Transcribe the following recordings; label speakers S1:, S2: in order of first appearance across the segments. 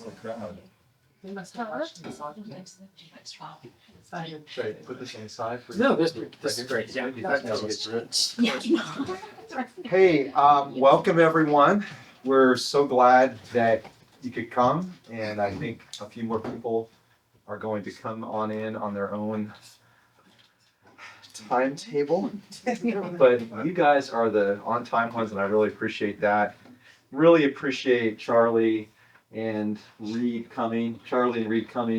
S1: Should I put this on the side?
S2: No, this is great. Yeah.
S1: Hey, welcome everyone. We're so glad that you could come, and I think a few more people are going to come on in on their own timetable. But you guys are the on-time ones, and I really appreciate that. Really appreciate Charlie and Reid coming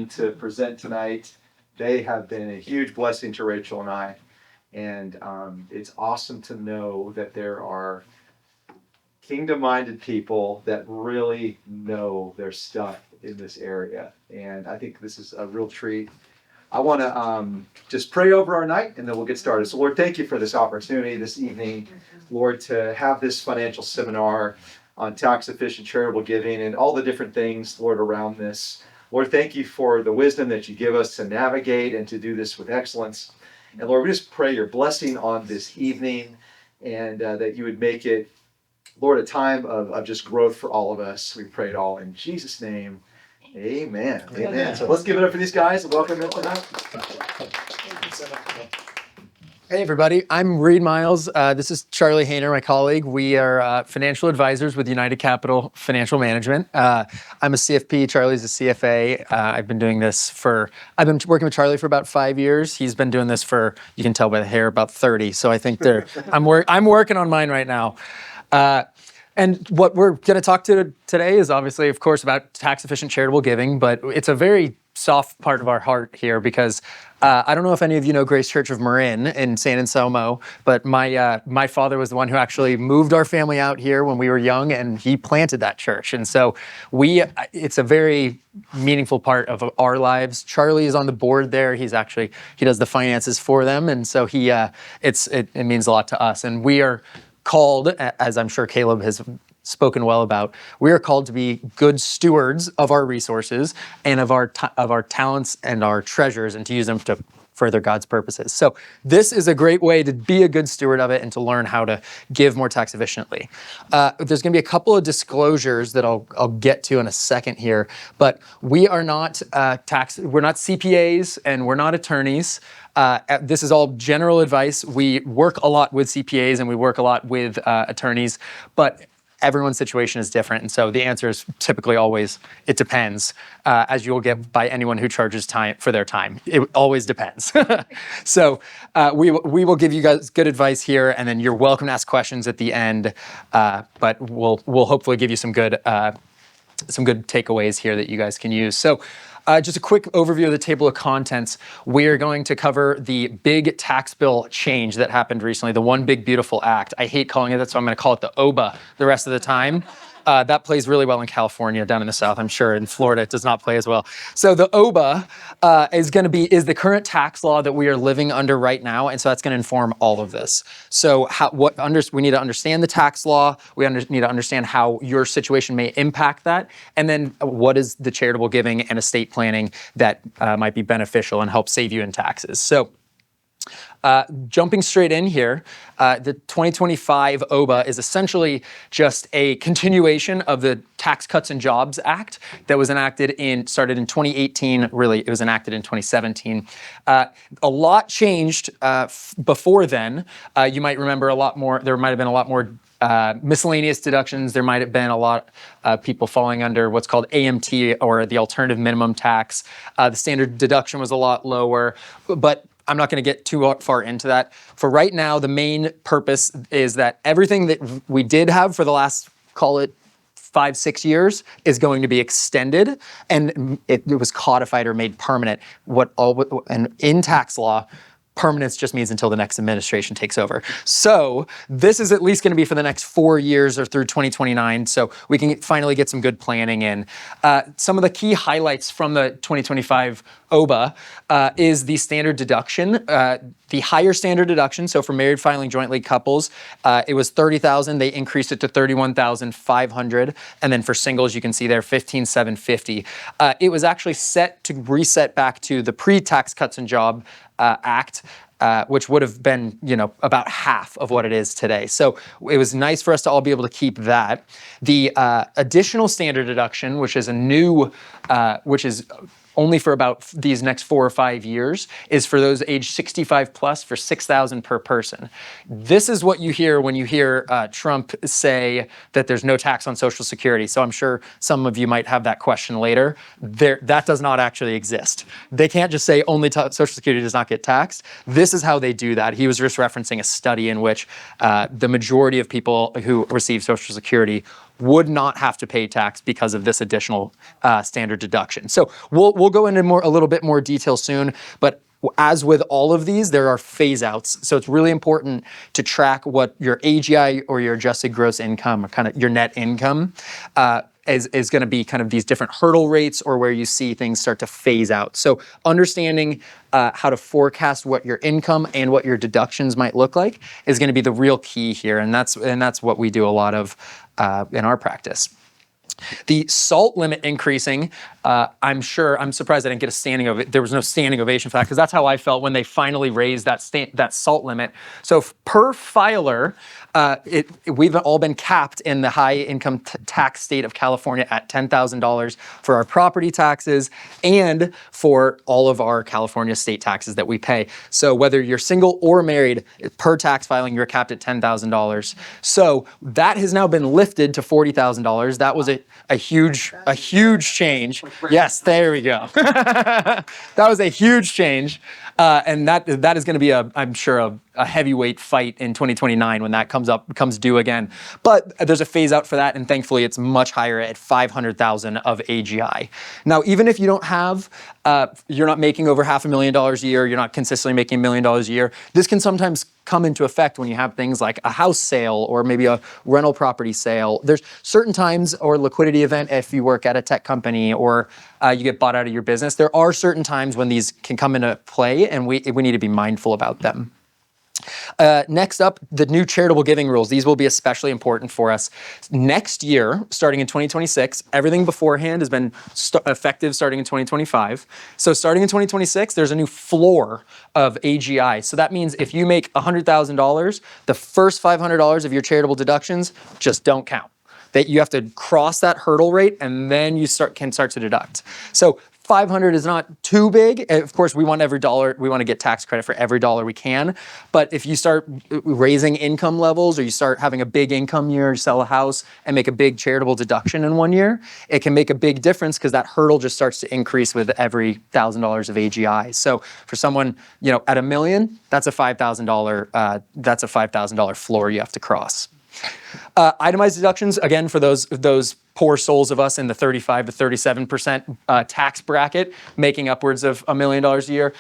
S1: to present tonight. They have been a huge blessing to Rachel and I. And it's awesome to know that there are kingdom-minded people that really know their stuff in this area. And I think this is a real treat. I want to just pray over our night, and then we'll get started. So Lord, thank you for this opportunity this evening, Lord, to have this financial seminar on tax-efficient charitable giving and all the different things, Lord, around this. Lord, thank you for the wisdom that you give us to navigate and to do this with excellence. And Lord, we just pray your blessing on this evening, and that you would make it, Lord, a time of just growth for all of us. We pray it all in Jesus' name. Amen. Amen. So let's give it up for these guys and welcome them tonight.
S2: Hey everybody, I'm Reid Miles. This is Charlie Haynor, my colleague. We are financial advisors with United Capital Financial Management. I'm a CFP, Charlie's a CFA. I've been working with Charlie for about 5 years. He's been doing this for, you can tell by the hair, about 30. So I think I'm working on mine right now. And what we're going to talk to today is obviously, of course, about tax-efficient charitable giving, but it's a very soft part of our heart here because I don't know if any of you know Grace Church of Marin in San Anselmo, but my father was the one who actually moved our family out here when we were young, and he planted that church. And so it's a very meaningful part of our lives. Charlie is on the board there. He does the finances for them, and so it means a lot to us. And we are called, as I'm sure Caleb has spoken well about, we are called to be good stewards of our resources and of our talents and our treasures, and to use them to further God's purposes. So this is a great way to be a good steward of it and to learn how to give more tax efficiently. There's going to be a couple of disclosures that I'll get to in a second here, but we are not we're not CPAs and we're not attorneys. This is all general advice. We work a lot with CPAs and we work a lot with attorneys, but everyone's situation is different. And so the answer is typically always, it depends, as you'll get by anyone who charges time for their time. It always depends. So we will give you guys good advice here, and then you're welcome to ask questions at the end. But we'll hopefully give you some good takeaways here that you guys can use. So just a quick overview of the table of contents. We're going to cover the big tax bill change that happened recently, the One Big Beautiful Act. I hate calling it that, so I'm going to call it the OBA the rest of the time. That plays really well in California, down in the South. I'm sure in Florida it does not play as well. So the OBA is the current tax law that we are living under right now, and so that's going to inform all of this. So we need to understand the tax law. We need to understand how your situation may impact that, and then what is the charitable giving and estate planning that might be beneficial and help save you in taxes. So jumping straight in here, the 2025 OBA is essentially just a continuation of the Tax Cuts and Jobs Act that was started in 2018. Really, it was enacted in 2017. A lot changed before then. You might remember there might have been a lot more miscellaneous deductions. There might have been a lot of people falling under what's called AMT, or the alternative minimum tax. The standard deduction was a lot lower, but I'm not going to get too far into that. For right now, the main purpose is that everything that we did have for the last, call it 5-6 years, is going to be extended, and it was codified or made permanent. And in tax law, permanence just means until the next administration takes over. So this is at least going to be for the next 4 years or through 2029. So we can finally get some good planning in. Some of the key highlights from the 2025 OBA is the standard deduction, the higher standard deduction. So for married filing jointly couples, it was $30,000. They increased it to $31,500. And then for singles, you can see there, $15,750. It was actually set to reset back to the pre-Tax Cuts and Jobs Act which would have been, about half of what it is today. So it was nice for us to all be able to keep that. The additional standard deduction, which is which is only for about these next 4 or 5 years, is for those age 65 plus for $6,000 per person. This is what you hear when you hear Trump say that there's no tax on Social Security. So I'm sure some of you might have that question later. That does not actually exist. They can't just say only Social Security does not get taxed. This is how they do that. He was just referencing a study in which the majority of people who receive Social Security would not have to pay tax because of this additional standard deduction. So we'll go into a little bit more detail soon, but as with all of these, there are phase outs. So it's really important to track what your AGI or your adjusted gross income, or kind of your net income, is going to be kind of these different hurdle rates or where you see things start to phase out. So understanding how to forecast what your income and what your deductions might look like is going to be the real key here, and that's what we do a lot of in our practice. The SALT limit increasing, I'm surprised I didn't get a standing ovation. There was no standing ovation for that, because that's how I felt when they finally raised that SALT limit. So per filer, we've all been capped in the high income tax state of California at $10,000 for our property taxes and for all of our California state taxes that we pay. So whether you're single or married, per tax filing, you're capped at $10,000. So that has now been lifted to $40,000. That was a huge change. Yes, there we go. That was a huge change. And that is going to be I'm sure a heavyweight fight in 2029 when that comes due again. But there's a phase out for that, and thankfully it's much higher at $500,000 of AGI. Now, even if you don't have, you're not making over $500,000 a year, you're not consistently making $1 million a year, this can sometimes come into effect when you have things like a house sale or maybe a rental property sale. There's certain times, or liquidity event if you work at a tech company or you get bought out of your business. There are certain times when these can come into play, and we need to be mindful about them. Next up, the new charitable giving rules. These will be especially important for us. Next year, starting in 2026, everything beforehand has been effective starting in 2025. So starting in 2026, there's a new floor of AGI. So that means if you make $100,000, the first $500 of your charitable deductions just don't count. That you have to cross that hurdle rate, and then you can start to deduct. So 500 is not too big. Of course, we want every dollar, we want to get tax credit for every dollar we can. But if you start raising income levels, or you start having a big income year, you sell a house and make a big charitable deduction in one year, it can make a big difference, because that hurdle just starts to increase with every $1,000 of AGI. So for someone, at $1 million, that's a $5,000 floor you have to cross. Itemized deductions, again, for those poor souls of us in the 35 to 37% tax bracket, making upwards of $1 million a year,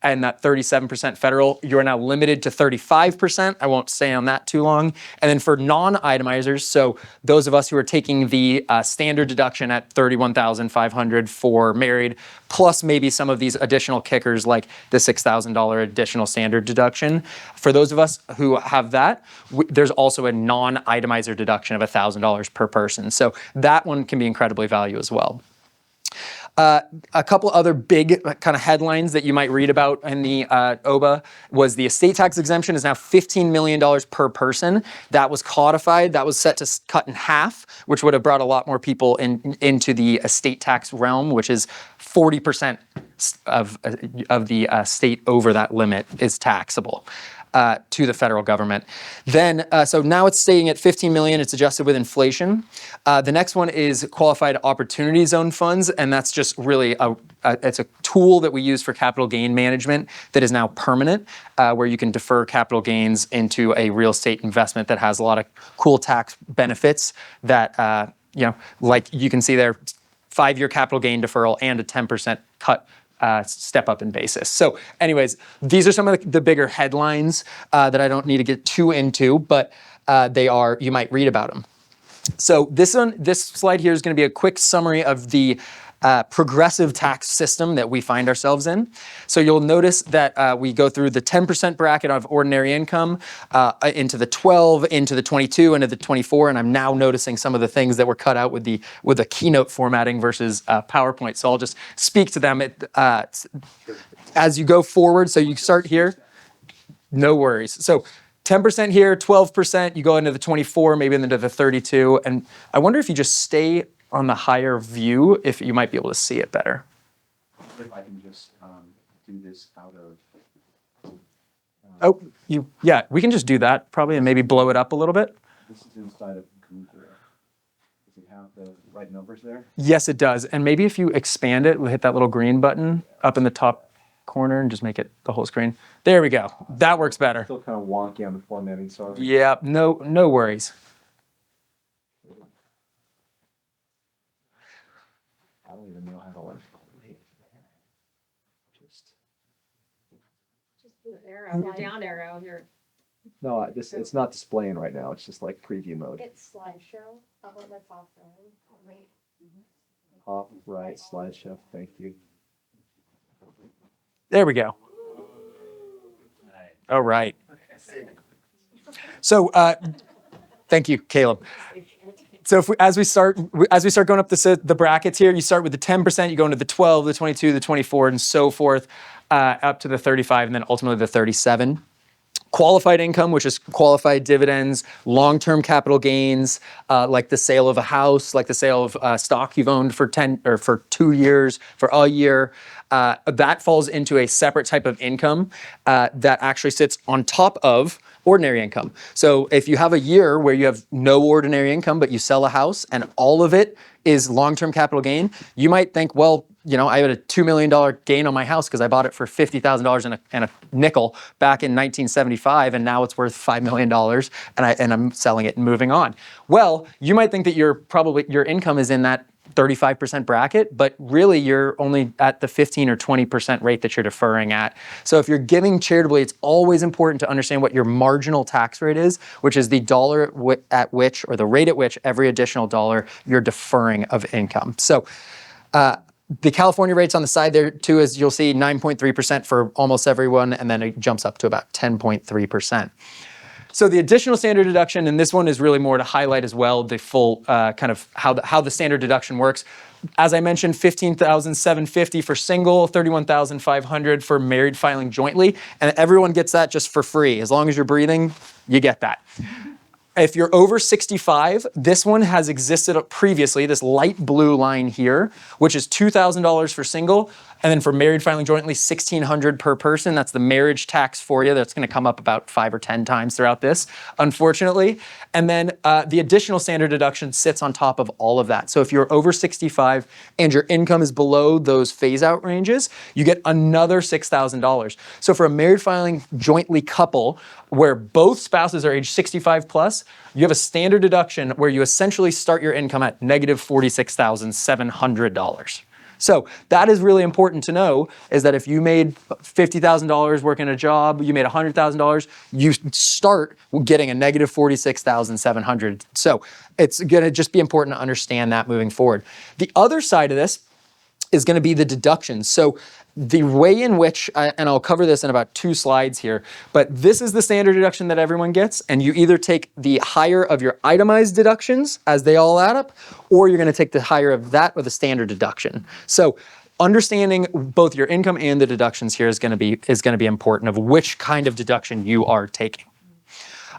S2: and that 37% federal, you are now limited to 35%. I won't stay on that too long. And then for non-itemizers, so those of us who are taking the standard deduction at $31,500 for married, plus maybe some of these additional kickers like the $6,000 additional standard deduction. For those of us who have that, there's also a non-itemizer deduction of $1,000 per person. So that one can be incredibly valuable as well. A couple other big kind of headlines that you might read about in the OBA was the estate tax exemption is now $15 million per person. That was codified. That was set to cut in half, which would have brought a lot more people into the estate tax realm, which is 40% of the state over that limit is taxable to the federal government. Then, so now it's staying at 15 million. It's adjusted with inflation. The next one is qualified opportunity zone funds, and that's just really it's a tool that we use for capital gain management that is now permanent, where you can defer capital gains into a real estate investment that has a lot of cool tax benefits that like you can see there, 5-year capital gain deferral and a 10% cut step up in basis. So anyways, these are some of the bigger headlines that I don't need to get too into, but you might read about them. So this slide here is going to be a quick summary of the progressive tax system that we find ourselves in. So you'll notice that we go through the 10% bracket of ordinary income into the 12, into the 22, into the 24, and I'm now noticing some of the things that were cut out with the Keynote formatting versus PowerPoint. So I'll just speak to them as you go forward. So you start here. No worries. So 10% here, 12%, you go into the 24, maybe into the 32. And I wonder if you just stay on the higher view, if you might be able to see it better.
S1: If I can just do this out of.
S2: Oh, yeah, we can just do that probably and maybe blow it up a little bit.
S1: This is inside of Google. Does it have the right numbers there?
S2: Yes, it does. And maybe if you expand it, we'll hit that little green button up in the top corner and just make it the whole screen. There we go. That works better.
S1: Still kind of wonky on the formatting, sorry.
S2: Yeah, no worries.
S1: I don't even know how to like.
S3: Just the arrow, the down arrow here.
S1: No, it's not displaying right now. It's just like preview mode.
S3: It's slideshow. How about the top right?
S1: Top right slideshow. Thank you.
S2: There we go. All right. So, thank you, Caleb. So as we start going up the brackets here, you start with the 10%, you go into the 12, the 22, the 24, and so forth, up to the 35, and then ultimately the 37. Qualified income, which is qualified dividends, long-term capital gains, like the sale of a house, like the sale of stock you've owned for 10 or for 2 years, for a year. That falls into a separate type of income that actually sits on top of ordinary income. So if you have a year where you have no ordinary income, but you sell a house and all of it is long-term capital gain, you might think, well, I had a $2 million gain on my house because I bought it for $50,000 and a nickel back in 1975, and now it's worth $5 million, and I'm selling it and moving on. Well, you might think that your income is in that 35% bracket, but really you're only at the 15 or 20% rate that you're deferring at. So if you're giving charitably, it's always important to understand what your marginal tax rate is, which is the dollar at which, or the rate at which every additional dollar you're deferring of income. So the California rates on the side there too, is you'll see 9.3% for almost everyone, and then it jumps up to about 10.3%. So the additional standard deduction, and this one is really more to highlight as well the full kind of how the standard deduction works. As I mentioned, $15,750 for single, $31,500 for married filing jointly, and everyone gets that just for free. As long as you're breathing, you get that. If you're over 65, this one has existed previously, this light blue line here, which is $2,000 for single, and then for married filing jointly, $1,600 per person. That's the marriage tax for you. That's going to come up about 5 or 10 times throughout this, unfortunately. And then the additional standard deduction sits on top of all of that. So if you're over 65 and your income is below those phase-out ranges, you get another $6,000. So for a married filing jointly couple, where both spouses are age 65 plus, you have a standard deduction where you essentially start your income at negative $46,700. So that is really important to know, is that if you made $50,000 working a job, you made $100,000, you start getting a negative $46,700. So it's going to just be important to understand that moving forward. The other side of this is going to be the deductions. So the way in which, and I'll cover this in about 2 slides here, but this is the standard deduction that everyone gets, and you either take the higher of your itemized deductions as they all add up, or you're going to take the higher of that with a standard deduction. So understanding both your income and the deductions here is going to be important of which kind of deduction you are taking.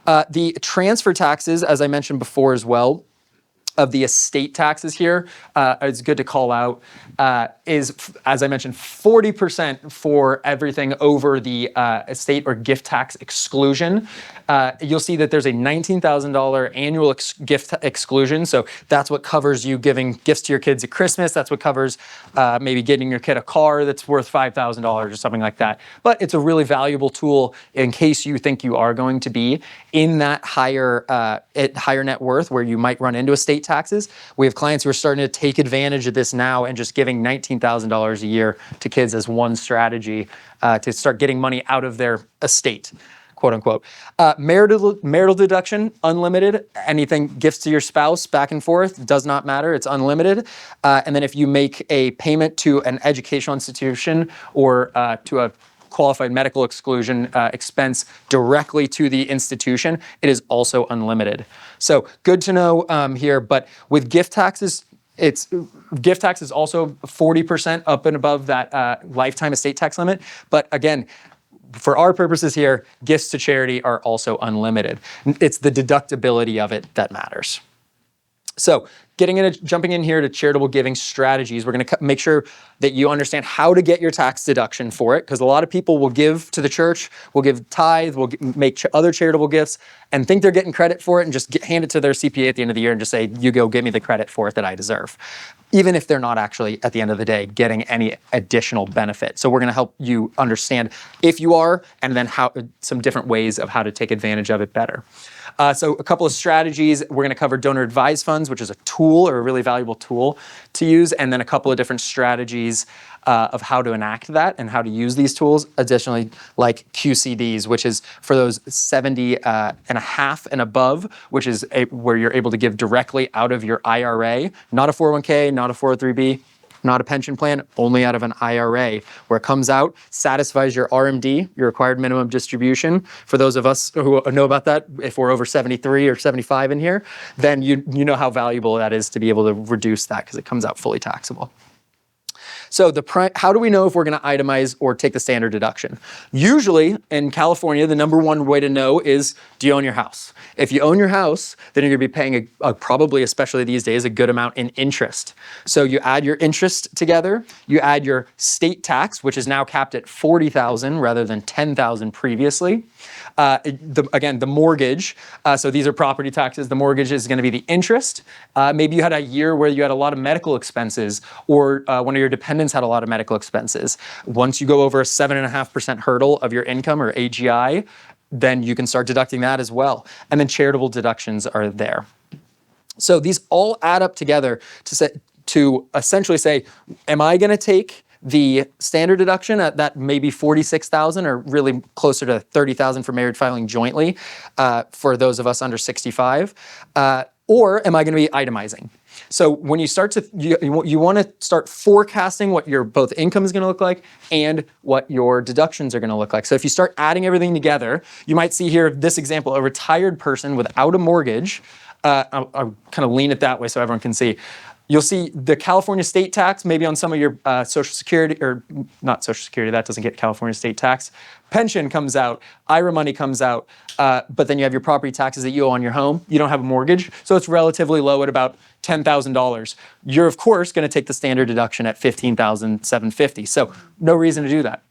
S2: The transfer taxes, as I mentioned before as well, of the estate taxes here, it's good to call out, is, as I mentioned, 40% for everything over the estate or gift tax exclusion. You'll see that there's a $19,000 annual gift exclusion. So that's what covers you giving gifts to your kids at Christmas. That's what covers maybe getting your kid a car that's worth $5,000 or something like that. But it's a really valuable tool in case you think you are going to be in that higher net worth where you might run into estate taxes. We have clients who are starting to take advantage of this now and just giving $19,000 a year to kids as one strategy to start getting money out of their estate, quote unquote. Marital deduction, unlimited. Anything gifts to your spouse, back and forth, does not matter. It's unlimited. And then if you make a payment to an educational institution or to a qualified medical exclusion expense directly to the institution, it is also unlimited. So good to know here, but with gift taxes, gift tax is also 40% up and above that lifetime estate tax limit. But again, for our purposes here, gifts to charity are also unlimited. It's the deductibility of it that matters. So jumping in here to charitable giving strategies, we're going to make sure that you understand how to get your tax deduction for it, because a lot of people will give to the church, will give tithe, will make other charitable gifts, and think they're getting credit for it and just hand it to their CPA at the end of the year and just say, you go give me the credit for it that I deserve, even if they're not actually, at the end of the day, getting any additional benefit. So we're going to help you understand if you are, and then some different ways of how to take advantage of it better. So a couple of strategies. We're going to cover donor advised funds, which is a tool or a really valuable tool to use, and then a couple of different strategies of how to enact that and how to use these tools. Additionally, like QCDs, which is for those 70 and a half and above, which is where you're able to give directly out of your IRA, not a 401k, not a 403b, not a pension plan, only out of an IRA, where it comes out, satisfies your RMD, your required minimum distribution. For those of us who know about that, if we're over 73 or 75 in here, then you know how valuable that is to be able to reduce that because it comes out fully taxable. So how do we know if we're going to itemize or take the standard deduction? Usually in California, the number one way to know is, do you own your house? If you own your house, then you're going to be paying probably, especially these days, a good amount in interest. So you add your interest together, you add your state tax, which is now capped at $40,000 rather than $10,000 previously. Again, the mortgage, so these are property taxes. The mortgage is going to be the interest. Maybe you had a year where you had a lot of medical expenses, or one of your dependents had a lot of medical expenses. Once you go over a 7.5% hurdle of your income, or AGI, then you can start deducting that as well. And then charitable deductions are there. So these all add up together to essentially say, am I going to take the standard deduction at that maybe $46,000, or really closer to $30,000 for married filing jointly for those of us under 65, or am I going to be itemizing? So when you start to, you want to start forecasting what your both income is going to look like and what your deductions are going to look like. So if you start adding everything together, you might see here this example, a retired person without a mortgage. I'll kind of lean it that way so everyone can see. You'll see the California state tax, maybe on some of your Social Security, or not Social Security, that doesn't get California state tax. Pension comes out, IRA money comes out, but then you have your property taxes that you owe on your home. You don't have a mortgage, so it's relatively low at about $10,000. You're, of course, going to take the standard deduction at $15,750, so no reason to do that.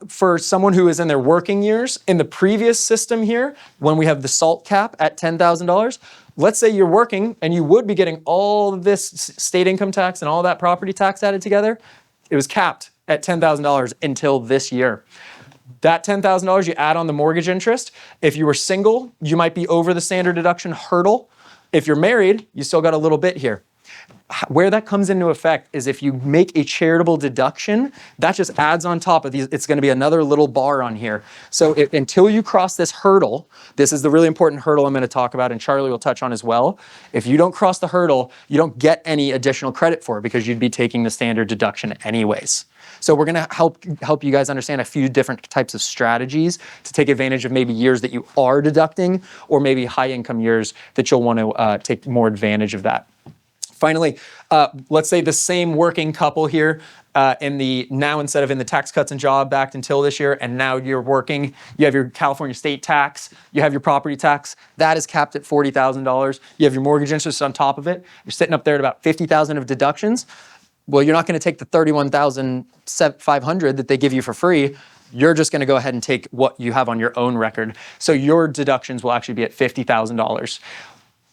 S2: For someone who is in their working years, in the previous system here, when we have the SALT cap at $10,000, let's say you're working and you would be getting all of this state income tax and all that property tax added together. It was capped at $10,000 until this year. That $10,000 you add on the mortgage interest. If you were single, you might be over the standard deduction hurdle. If you're married, you still got a little bit here. Where that comes into effect is if you make a charitable deduction, that just adds on top of these. It's going to be another little bar on here. So until you cross this hurdle, this is the really important hurdle I'm going to talk about, and Charlie will touch on as well. If you don't cross the hurdle, you don't get any additional credit for it because you'd be taking the standard deduction anyways. So we're going to help you guys understand a few different types of strategies to take advantage of maybe years that you are deducting, or maybe high income years that you'll want to take more advantage of that. Finally, let's say the same working couple here instead of in the Tax Cuts and Jobs Act until this year, and now you're working, you have your California state tax, you have your property tax, that is capped at $40,000. You have your mortgage interest on top of it. You're sitting up there at about $50,000 of deductions. Well, you're not going to take the $31,500 that they give you for free. You're just going to go ahead and take what you have on your own record. So your deductions will actually be at $50,000.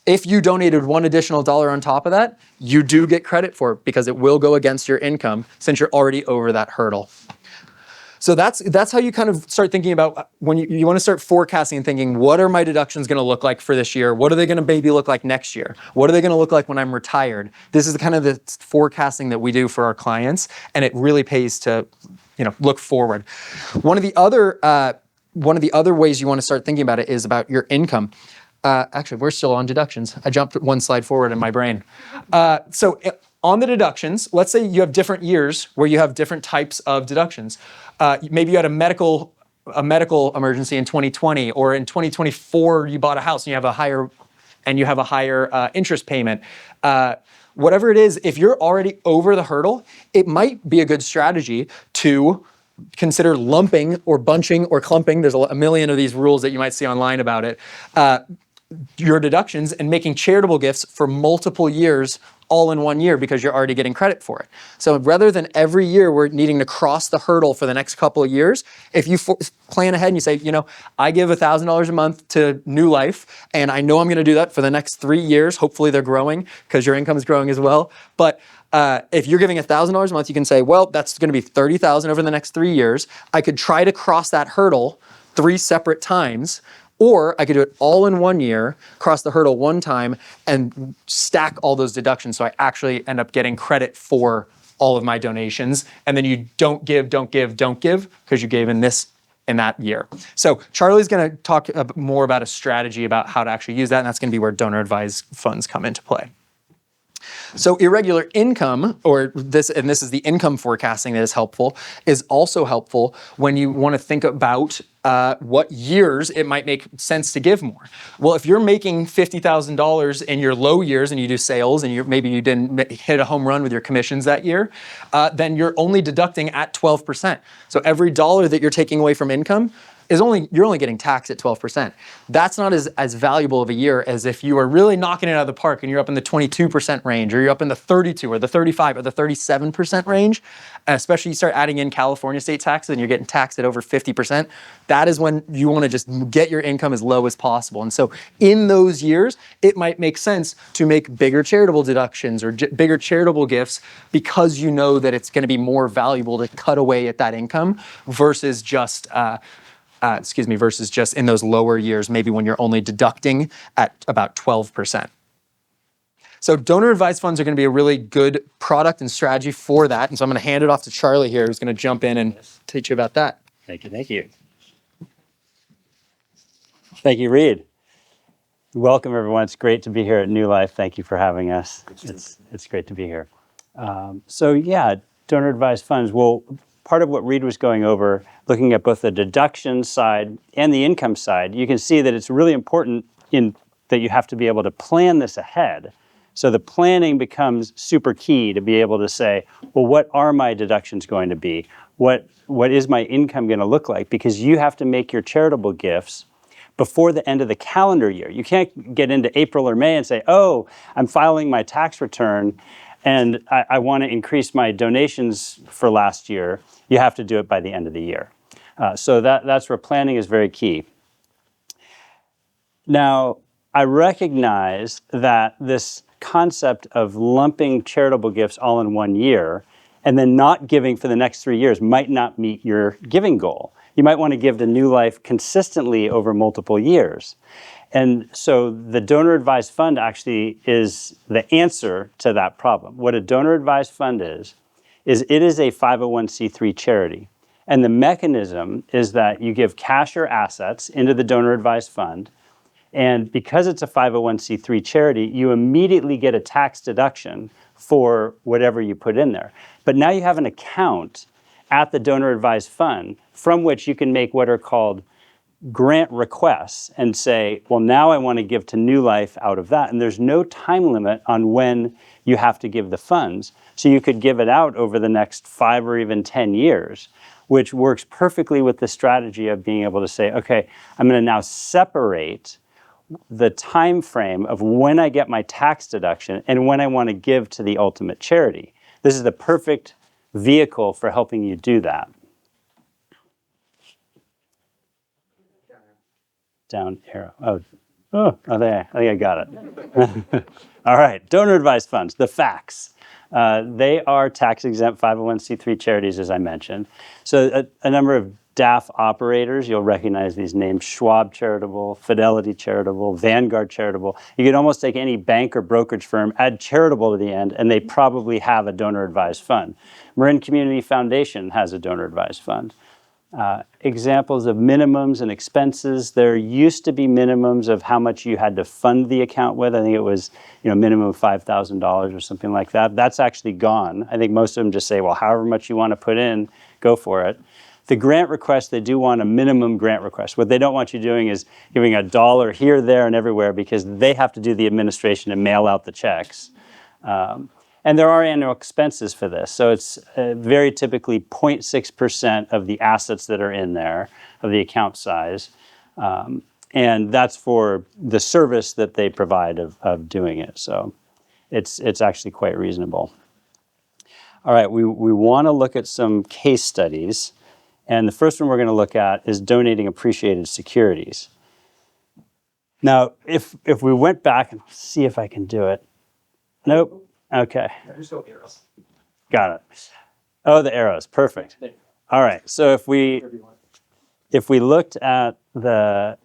S2: If you donated one additional dollar on top of that, you do get credit for it because it will go against your income since you're already over that hurdle. So that's how you kind of start thinking about when you want to start forecasting and thinking, what are my deductions going to look like for this year? What are they going to maybe look like next year? What are they going to look like when I'm retired? This is kind of the forecasting that we do for our clients, and it really pays to, look forward. One of the other ways you want to start thinking about it is about your income. Actually, we're still on deductions. I jumped one slide forward in my brain. So on the deductions, let's say you have different years where you have different types of deductions. Maybe you had a medical emergency in 2020, or in 2024 you bought a house and you have a higher interest payment. Whatever it is, if you're already over the hurdle, it might be a good strategy to consider lumping or bunching or clumping. There's a million of these rules that you might see online about it. Your deductions and making charitable gifts for multiple years all in one year because you're already getting credit for it. So rather than every year we're needing to cross the hurdle for the next couple of years, if you plan ahead and you say, you know, I give $1,000 a month to New Life and I know I'm going to do that for the next 3 years. Hopefully they're growing because your income is growing as well. But if you're giving $1,000 a month, you can say, well, that's going to be $30,000 over the next 3 years. I could try to cross that hurdle 3 separate times. Or I could do it all in 1 year, cross the hurdle one time, and stack all those deductions. So I actually end up getting credit for all of my donations. And then you don't give, because you gave in that year. So Charlie's going to talk more about a strategy about how to actually use that. And that's going to be where donor advised funds come into play. So irregular income, this is the income forecasting that is helpful, is also helpful when you want to think about what years it might make sense to give more. Well, if you're making $50,000 in your low years and you do sales and maybe you didn't hit a home run with your commissions that year, then you're only deducting at 12%. So every dollar that you're taking away from income, you're only getting taxed at 12%. That's not as valuable of a year as if you are really knocking it out of the park and you're up in the 22% range, or you're up in the 32 or the 35 or the 37% range. Especially you start adding in California state taxes and you're getting taxed at over 50%. That is when you want to just get your income as low as possible. And so in those years, it might make sense to make bigger charitable deductions or bigger charitable gifts because you know that it's going to be more valuable to cut away at that income versus just versus just in those lower years, maybe when you're only deducting at about 12%. So donor advised funds are going to be a really good product and strategy for that. And so I'm going to hand it off to Charlie here, who's going to jump in and teach you about that.
S4: Thank you. Thank you. Thank you, Reid. Welcome, everyone. It's great to be here at New Life. Thank you for having us. It's great to be here. Donor advised funds. Well, part of what Reid was going over, looking at both the deduction side and the income side, you can see that it's really important that you have to be able to plan this ahead. So the planning becomes super key to be able to say, well, what are my deductions going to be? What is my income going to look like? Because you have to make your charitable gifts before the end of the calendar year. You can't get into April or May and say, oh, I'm filing my tax return and I want to increase my donations for last year. You have to do it by the end of the year. So that's where planning is very key. Now, I recognize that this concept of lumping charitable gifts all in 1 year and then not giving for the next 3 years might not meet your giving goal. You might want to give to New Life consistently over multiple years. And so the donor advised fund actually is the answer to that problem. What a donor advised fund is it is a 501c3 charity. And the mechanism is that you give cash or assets into the donor advised fund. And because it's a 501c3 charity, you immediately get a tax deduction for whatever you put in there. But now you have an account at the donor advised fund from which you can make what are called grant requests and say, well, now I want to give to New Life out of that. And there's no time limit on when you have to give the funds. So you could give it out over the next 5 or even 10 years, which works perfectly with the strategy of being able to say, okay, I'm going to now separate the time frame of when I get my tax deduction and when I want to give to the ultimate charity. This is the perfect vehicle for helping you do that. Down arrow. There. I think I got it. All right. Donor advised funds, the facts. They are tax exempt 501c3 charities, as I mentioned. So a number of DAF operators, you'll recognize these names: Schwab Charitable, Fidelity Charitable, Vanguard Charitable. You could almost take any bank or brokerage firm, add charitable to the end, and they probably have a donor advised fund. Marin Community Foundation has a donor advised fund. Examples of minimums and expenses. There used to be minimums of how much you had to fund the account with. I think it was, minimum of $5,000 or something like that. That's actually gone. I think most of them just say, well, however much you want to put in, go for it. The grant request, they do want a minimum grant request. What they don't want you doing is giving $1 here, there, and everywhere, because they have to do the administration and mail out the checks. And there are annual expenses for this. So it's very typically 0.6% of the assets that are in there, of the account size. And that's for the service that they provide of doing it. So it's actually quite reasonable. All right, we want to look at some case studies. And the first one we're going to look at is donating appreciated securities. Now, if we went back and see if I can do it. Nope. Okay.
S1: There's no arrows.
S4: Got it. Oh, the arrows. Perfect. All right. So if we looked at the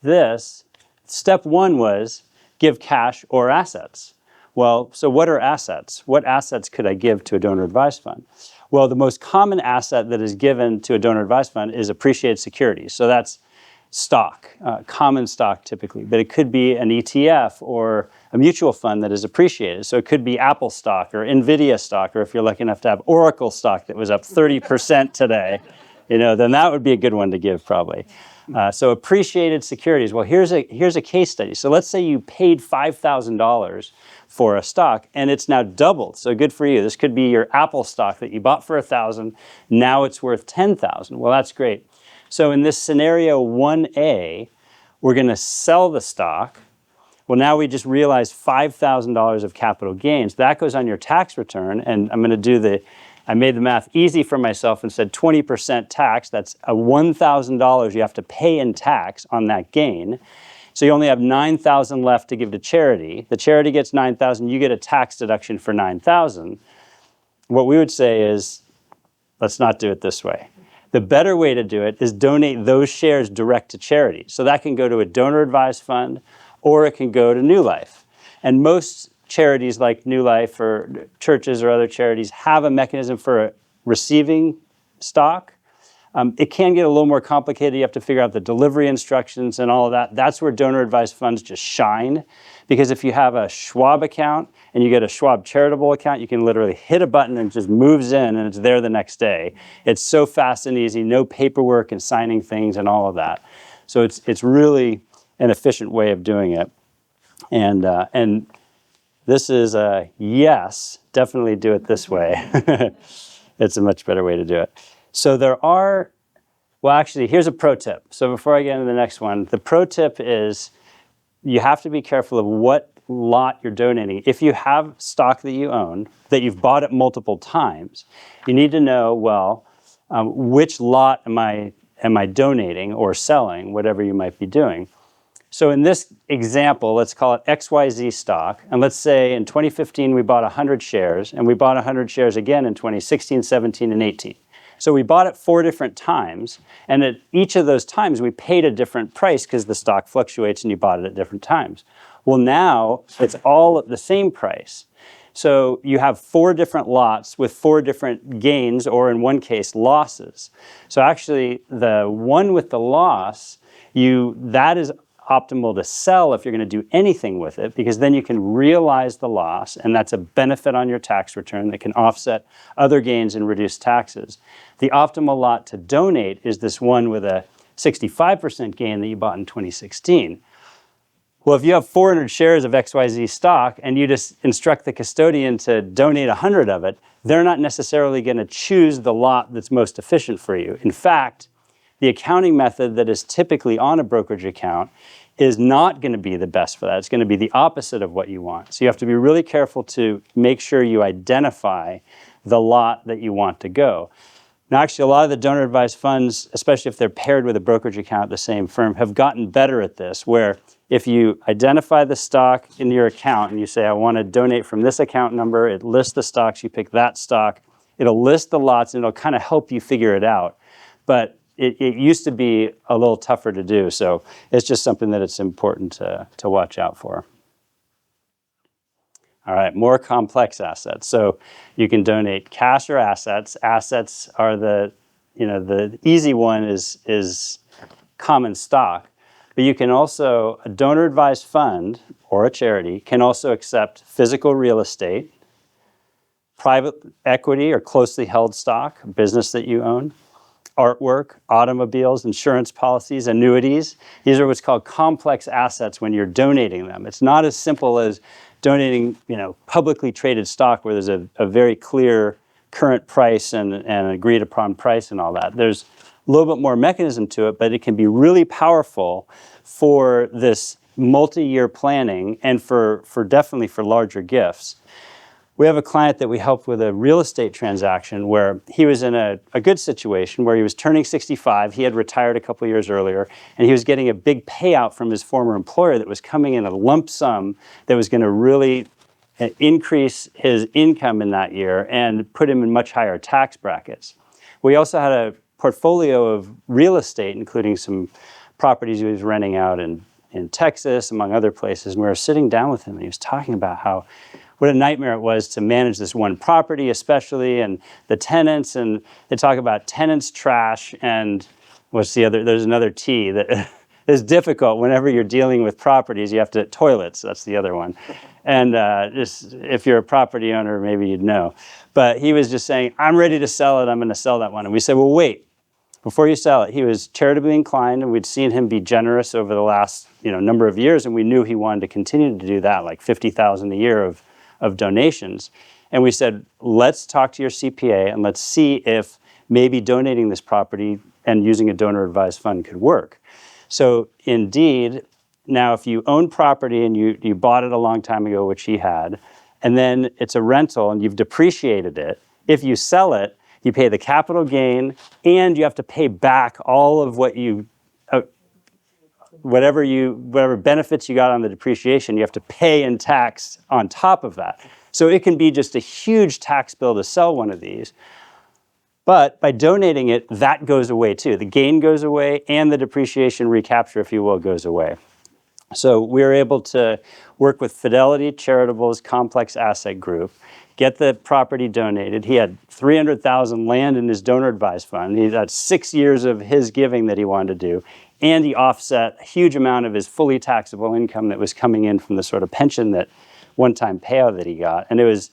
S4: this, step one was give cash or assets. Well, so what are assets? What assets could I give to a donor advised fund? Well, the most common asset that is given to a donor advised fund is appreciated securities. So that's stock, common stock typically, but it could be an ETF or a mutual fund that is appreciated. So it could be Apple stock or NVIDIA stock, or if you're lucky enough to have Oracle stock that was up 30% today, then that would be a good one to give probably. So appreciated securities. Well, here's a case study. So let's say you paid $5,000 for a stock and it's now doubled. So good for you. This could be your Apple stock that you bought for $1,000. Now it's worth $10,000. Well, that's great. So in this scenario 1A, we're going to sell the stock. Well, now we just realized $5,000 of capital gains. That goes on your tax return, and I'm going to I made the math easy for myself and said 20% tax. That's a $1,000 you have to pay in tax on that gain. So you only have $9,000 left to give to charity. The charity gets $9,000. You get a tax deduction for $9,000. What we would say is, let's not do it this way. The better way to do it is donate those shares direct to charity. So that can go to a donor advised fund, or it can go to New Life. And most charities like New Life or churches or other charities have a mechanism for receiving stock. It can get a little more complicated. You have to figure out the delivery instructions and all of that. That's where donor advised funds just shine. Because if you have a Schwab account and you get a Schwab Charitable account, you can literally hit a button and it just moves in and it's there the next day. It's so fast and easy, no paperwork and signing things and all of that. So it's really an efficient way of doing it. And this is a yes, definitely do it this way. It's a much better way to do it. So actually, here's a pro tip. So before I get into the next one, the pro tip is you have to be careful of what lot you're donating. If you have stock that you own, that you've bought it multiple times, you need to know, which lot am I donating or selling, whatever you might be doing. So in this example, let's call it XYZ stock. And let's say in 2015, we bought 100 shares, and we bought 100 shares again in 2016, 17, and 18. So we bought it 4 different times, and at each of those times, we paid a different price because the stock fluctuates and you bought it at different times. Well, now it's all at the same price. So you have 4 different lots with 4 different gains, or in one case, losses. So actually, the one with the loss, that is optimal to sell if you're going to do anything with it, because then you can realize the loss, and that's a benefit on your tax return that can offset other gains and reduce taxes. The optimal lot to donate is this one with a 65% gain that you bought in 2016. Well, if you have 400 shares of XYZ stock and you just instruct the custodian to donate 100 of it, they're not necessarily going to choose the lot that's most efficient for you. In fact, the accounting method that is typically on a brokerage account is not going to be the best for that. It's going to be the opposite of what you want. So you have to be really careful to make sure you identify the lot that you want to go. Now, actually, a lot of the donor advised funds, especially if they're paired with a brokerage account at the same firm, have gotten better at this, where if you identify the stock in your account and you say, I want to donate from this account number, it lists the stocks, you pick that stock, it'll list the lots, and it'll kind of help you figure it out. But it used to be a little tougher to do, so it's just something that it's important to watch out for. All right, more complex assets. So you can donate cash or assets. Assets are the easy one is common stock, but you can also, a donor advised fund or a charity can also accept physical real estate, private equity or closely held stock, business that you own, artwork, automobiles, insurance policies, annuities. These are what's called complex assets when you're donating them. It's not as simple as donating, publicly traded stock where there's a very clear current price and an agreed upon price and all that. There's a little bit more mechanism to it, but it can be really powerful for this multi-year planning and for definitely for larger gifts. We have a client that we helped with a real estate transaction where he was in a good situation where he was turning 65. He had retired a couple years earlier, and he was getting a big payout from his former employer that was coming in a lump sum that was going to really increase his income in that year and put him in much higher tax brackets. We also had a portfolio of real estate, including some properties he was renting out in Texas, among other places, and we were sitting down with him, and he was talking about what a nightmare it was to manage this one property, especially, and the tenants, and they talk about tenants trash, and what's the other, there's another T that is difficult whenever you're dealing with properties, you have to, toilets, that's the other one. And just, if you're a property owner, maybe you'd know. But he was just saying, I'm ready to sell it, I'm gonna sell that one. And we said, well, wait, before you sell it. He was charitably inclined, and we'd seen him be generous over the last number of years, and we knew he wanted to continue to do that, like $50,000 a year of donations. And we said, let's talk to your CPA and let's see if maybe donating this property and using a donor advised fund could work. So indeed, now if you own property and you bought it a long time ago, which he had, and then it's a rental and you've depreciated it, if you sell it, you pay the capital gain and you have to pay back all of what you, whatever benefits you got on the depreciation, you have to pay in tax on top of that. So it can be just a huge tax bill to sell one of these. But by donating it, that goes away too. The gain goes away and the depreciation recapture, if you will, goes away. So we were able to work with Fidelity Charitable's Complex Asset Group, get the property donated. He had $300,000 land in his donor advised fund. He had 6 years of his giving that he wanted to do. And he offset a huge amount of his fully taxable income that was coming in from the sort of pension, that one-time payout that he got. And it was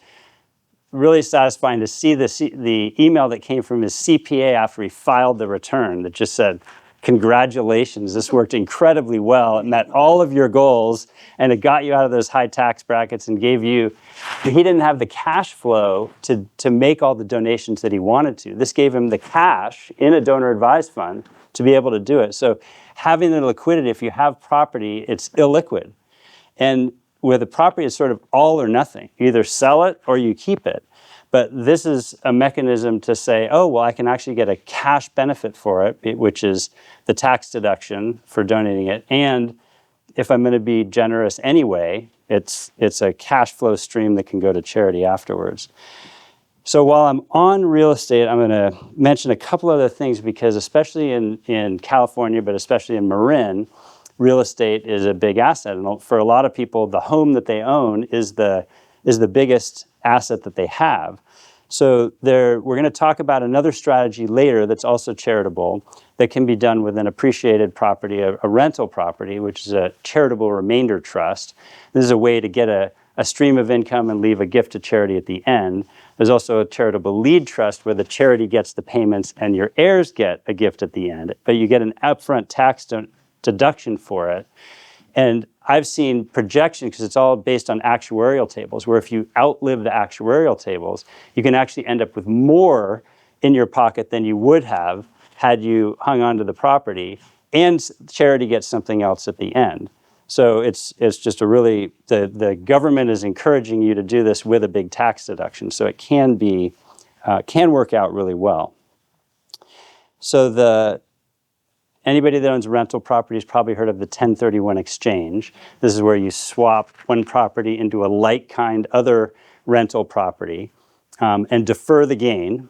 S4: really satisfying to see the email that came from his CPA after he filed the return that just said, congratulations, this worked incredibly well. It met all of your goals, and it got you out of those high tax brackets and gave you, he didn't have the cash flow to make all the donations that he wanted to. This gave him the cash in a donor advised fund to be able to do it. So having the liquidity, if you have property, it's illiquid. And where the property is sort of all or nothing, you either sell it or you keep it. But this is a mechanism to say, oh, well, I can actually get a cash benefit for it, which is the tax deduction for donating it. And if I'm going to be generous anyway, it's a cash flow stream that can go to charity afterwards. So while I'm on real estate, I'm going to mention a couple other things, because especially in California, but especially in Marin, real estate is a big asset. And for a lot of people, the home that they own is the biggest asset that they have. So we're going to talk about another strategy later that's also charitable, that can be done with an appreciated property, a rental property, which is a charitable remainder trust. This is a way to get a stream of income and leave a gift to charity at the end. There's also a charitable lead trust where the charity gets the payments and your heirs get a gift at the end, but you get an upfront tax deduction for it. And I've seen projections, because it's all based on actuarial tables, where if you outlive the actuarial tables, you can actually end up with more in your pocket than you would have had you hung on to the property, and charity gets something else at the end. So it's just a really, the government is encouraging you to do this with a big tax deduction. So it can work out really well. So anybody that owns rental property has probably heard of the 1031 exchange. This is where you swap one property into a like-kind other rental property and defer the gain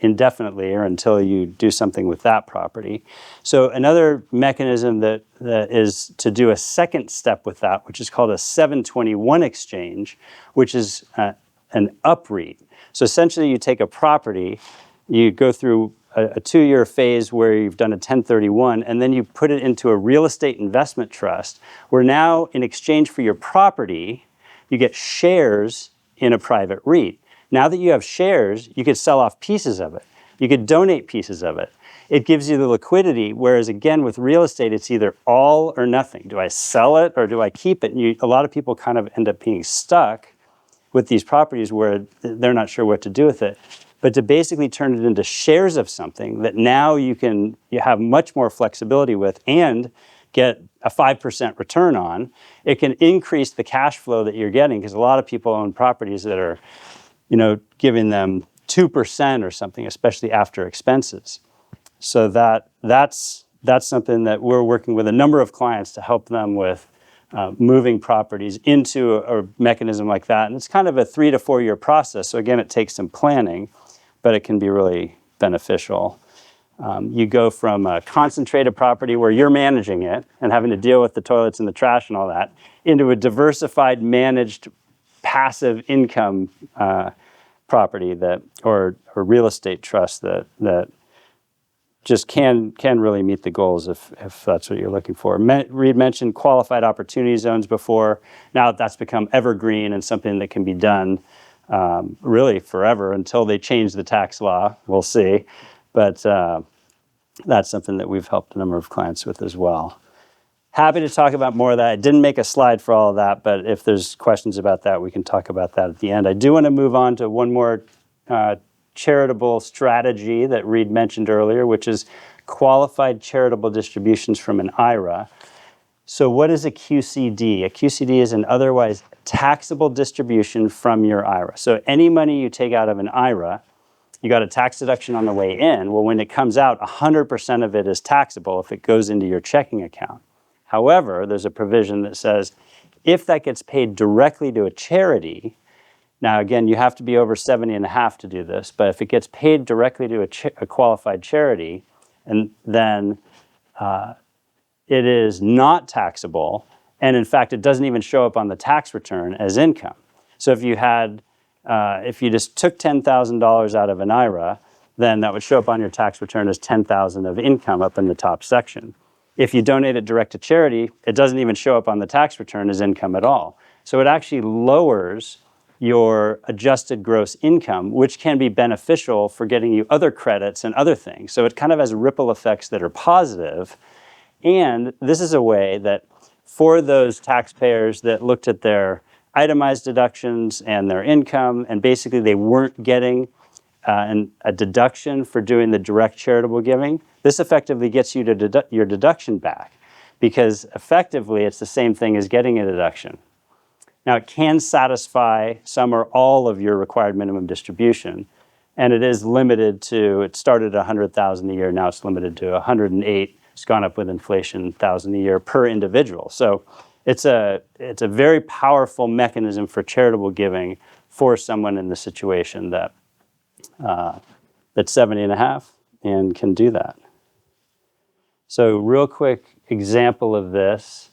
S4: indefinitely, or until you do something with that property. So another mechanism that is to do a second step with that, which is called a 721 exchange, which is an UPREIT. So essentially you take a property, you go through a 2-year phase where you've done a 1031, and then you put it into a real estate investment trust, where now in exchange for your property, you get shares in a private REIT. Now that you have shares, you could sell off pieces of it. You could donate pieces of it. it gives you the liquidity. Whereas again, with real estate, it's either all or nothing. Do I sell it or do I keep it? And a lot of people kind of end up being stuck with these properties where they're not sure what to do with it. But to basically turn it into shares of something that now you have much more flexibility with and get a 5% return on, it can increase the cash flow that you're getting, because a lot of people own properties that are, giving them 2% or something, especially after expenses. So that's something that we're working with a number of clients to help them with moving properties into a mechanism like that. And it's kind of a 3 to 4 year process. So again, it takes some planning, but it can be really beneficial. You go from a concentrated property where you're managing it and having to deal with the toilets and the trash and all that, into a diversified, managed, passive income property or real estate trust that just can really meet the goals if that's what you're looking for. Reid mentioned qualified opportunity zones before. Now that's become evergreen and something that can be done really forever until they change the tax law. We'll see. But that's something that we've helped a number of clients with as well. Happy to talk about more of that. I didn't make a slide for all of that, but if there's questions about that, we can talk about that at the end. I do want to move on to one more charitable strategy that Reid mentioned earlier, which is qualified charitable distributions from an IRA. So what is a QCD? A QCD is an otherwise taxable distribution from your IRA. So any money you take out of an IRA, you got a tax deduction on the way in. Well, when it comes out, 100% of it is taxable if it goes into your checking account. However, there's a provision that says if that gets paid directly to a charity, now again, you have to be over 70 and a half to do this, but if it gets paid directly to a qualified charity, and then it is not taxable, and in fact, it doesn't even show up on the tax return as income. So if you just took $10,000 out of an IRA, then that would show up on your tax return as $10,000 of income up in the top section. If you donate it direct to charity, it doesn't even show up on the tax return as income at all. So it actually lowers your adjusted gross income, which can be beneficial for getting you other credits and other things. So it kind of has ripple effects that are positive. And this is a way that for those taxpayers that looked at their itemized deductions and their income, and basically they weren't getting a deduction for doing the direct charitable giving, this effectively gets you to your deduction back, because effectively it's the same thing as getting a deduction. Now, it can satisfy some or all of your required minimum distribution, and it is limited to, it started at $100,000 a year, now it's limited to $108,000. It's gone up with inflation, $1,000 a year per individual. So it's a very powerful mechanism for charitable giving for someone in the situation that's 70 and a half and can do that. So real quick example of this.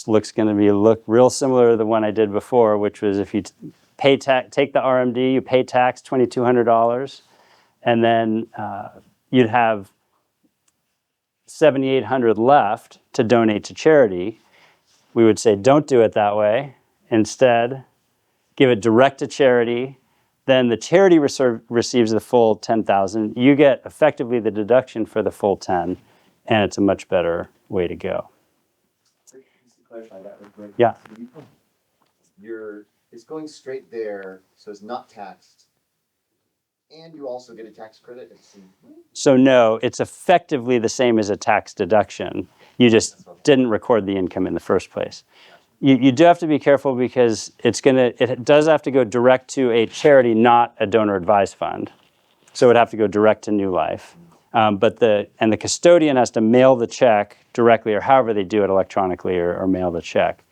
S4: Looks going to look real similar to the one I did before, which was if you take the RMD, you pay tax $2,200, and then you'd have $7,800 left to donate to charity. We would say don't do it that way. Instead, give it direct to charity. Then the charity receives the full $10,000. You get effectively the deduction for the full $10,000, and it's a much better way to go.
S5: Clarify that real quick.
S4: Yeah.
S5: It's going straight there, so it's not taxed. And you also get a tax credit.
S4: So no, it's effectively the same as a tax deduction. You just didn't record the income in the first place. You do have to be careful because it does have to go direct to a charity, not a donor advised fund. So it would have to go direct to New Life. But the custodian has to mail the check directly, or however they do it electronically, or mail the check.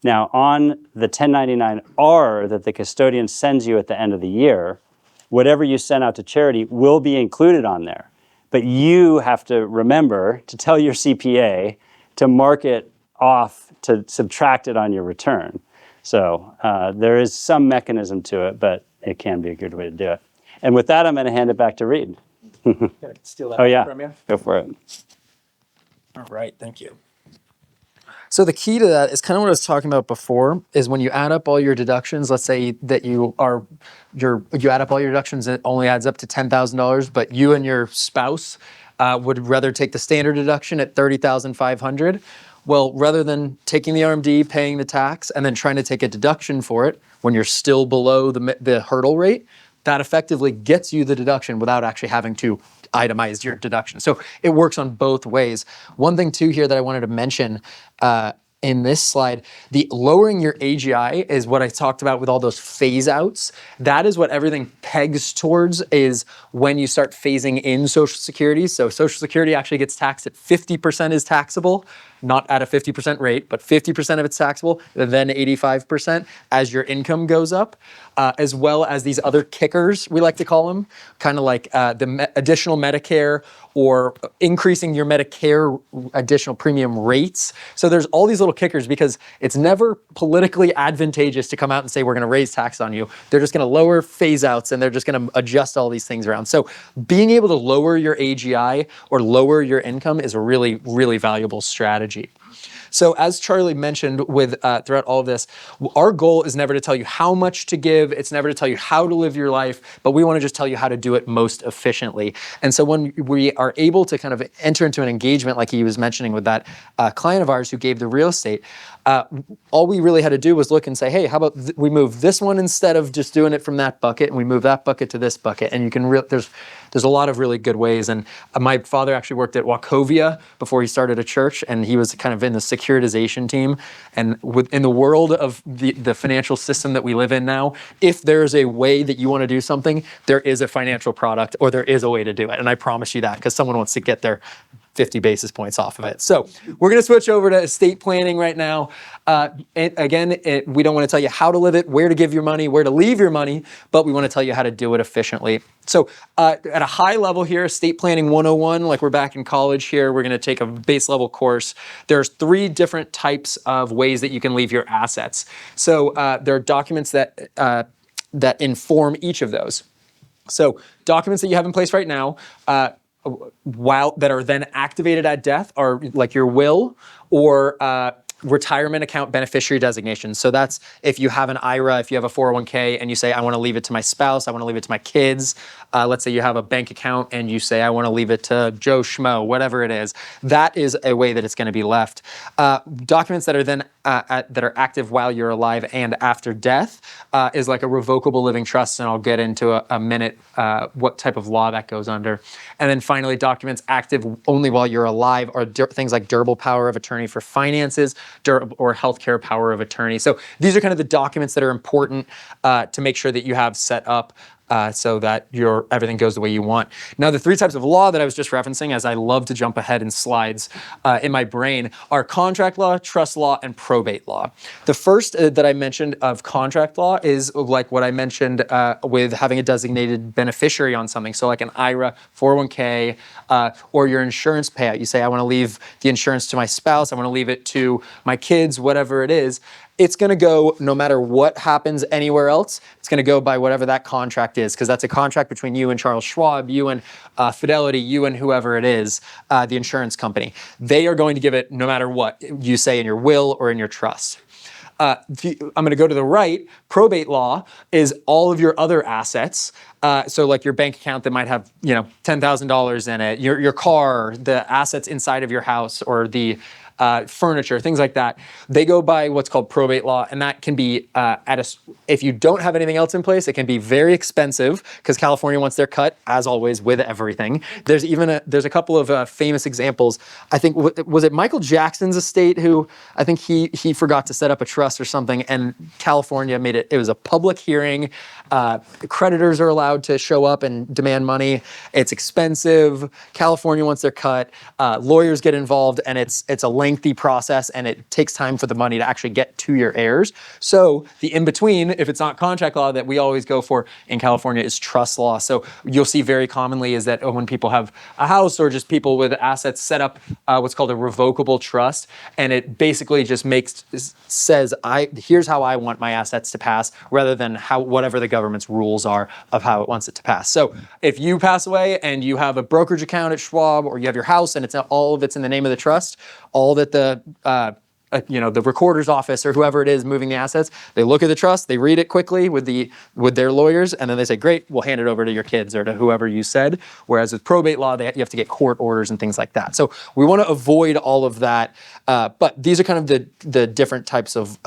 S4: Now, on the 1099-R that the custodian sends you at the end of the year, whatever you send out to charity will be included on there. But you have to remember to tell your CPA to mark it off, to subtract it on your return. So there is some mechanism to it, but it can be a good way to do it. And with that, I'm going to hand it back to Reid.
S2: Can I steal that
S4: Oh, yeah.
S2: from you?
S4: Go for it.
S2: All right, thank you. So the key to that is kind of what I was talking about before, is when you add up all your deductions, let's say that you add up all your deductions and it only adds up to $10,000, but you and your spouse would rather take the standard deduction at $30,500. Well, rather than taking the RMD, paying the tax, and then trying to take a deduction for it when you're still below the hurdle rate, that effectively gets you the deduction without actually having to itemize your deduction. So it works on both ways. One thing too here that I wanted to mention in this slide, the lowering your AGI is what I talked about with all those phase outs. That is what everything pegs towards, is when you start phasing in Social Security. So Social Security actually gets taxed at 50% is taxable, not at a 50% rate, but 50% of it's taxable, then 85% as your income goes up, as well as these other kickers, we like to call them, kind of like additional Medicare or increasing your Medicare additional premium rates. So there's all these little kickers because it's never politically advantageous to come out and say, we're gonna raise tax on you. They're just gonna lower phase outs and they're just gonna adjust all these things around. So being able to lower your AGI or lower your income is a really, really valuable strategy. So as Charlie mentioned with throughout all of this, our goal is never to tell you how much to give. It's never to tell you how to live your life, but we want to just tell you how to do it most efficiently. And so when we are able to kind of enter into an engagement like he was mentioning with that client of ours who gave the real estate, all we really had to do was look and say, hey, how about we move this one instead of just doing it from that bucket, and we move that bucket to this bucket. And you can there's a lot of really good ways. And my father actually worked at Wachovia before he started a church, and he was kind of in the securitization team. And in the world of the financial system that we live in now, if there's a way that you want to do something, there is a financial product or there is a way to do it. And I promise you that, because someone wants to get their 50 basis points off of it. So we're going to switch over to estate planning right now. We don't want to tell you how to live it, where to give your money, where to leave your money, but we want to tell you how to do it efficiently. So at a high level here, estate planning 101, like we're back in college here, we're going to take a base level course. There's 3 different types of ways that you can leave your assets. So there are documents that inform each of those. So documents that you have in place right now, that are then activated at death are like your will or retirement account beneficiary designation. So that's if you have an IRA, if you have a 401k and you say, I want to leave it to my spouse, I want to leave it to my kids. Let's say you have a bank account and you say, I want to leave it to Joe Schmo, whatever it is. That is a way that it's going to be left. Documents that are then that are active while you're alive and after death is like a revocable living trust, and I'll get into a minute what type of law that goes under. And then finally, documents active only while you're alive are things like durable power of attorney for finances, or healthcare power of attorney. So these are kind of the documents that are important to make sure that you have set up so that everything goes the way you want. Now, the 3 types of law that I was just referencing, as I love to jump ahead in slides in my brain, are contract law, trust law, and probate law. The first that I mentioned of contract law is like what I mentioned with having a designated beneficiary on something. So like an IRA, 401k, or your insurance payout. You say, I want to leave the insurance to my spouse, I want to leave it to my kids, whatever it is. It's going to go, no matter what happens anywhere else, it's going to go by whatever that contract is, because that's a contract between you and Charles Schwab, you and Fidelity, you and whoever it is, the insurance company. They are going to give it no matter what you say in your will or in your trust. I'm going to go to the right. Probate law is all of your other assets. So like your bank account that might have, $10,000 in it, your car, the assets inside of your house, or the furniture, things like that. They go by what's called probate law, and that can be if you don't have anything else in place, it can be very expensive because California wants their cut, as always, with everything. There's a couple of famous examples. I think was it Michael Jackson's estate who I think he forgot to set up a trust or something, and California made it. It was a public hearing. Creditors are allowed to show up and demand money. It's expensive. California wants their cut. Lawyers get involved, and it's a lengthy process, and it takes time for the money to actually get to your heirs. So the in-between, if it's not contract law, that we always go for in California is trust law. So you'll see very commonly is that when people have a house or just people with assets set up what's called a revocable trust, and it basically just says, here's how I want my assets to pass, rather than whatever the government's rules are of how it wants it to pass. So if you pass away and you have a brokerage account at Schwab, or you have your house and all of it's in the name of the trust, all that the the recorder's office or whoever it is moving the assets. They look at the trust, they read it quickly with their lawyers, and then they say, great, we'll hand it over to your kids or to whoever you said. Whereas with probate law, you have to get court orders and things like that. So we want to avoid all of that. But these are kind of the different types of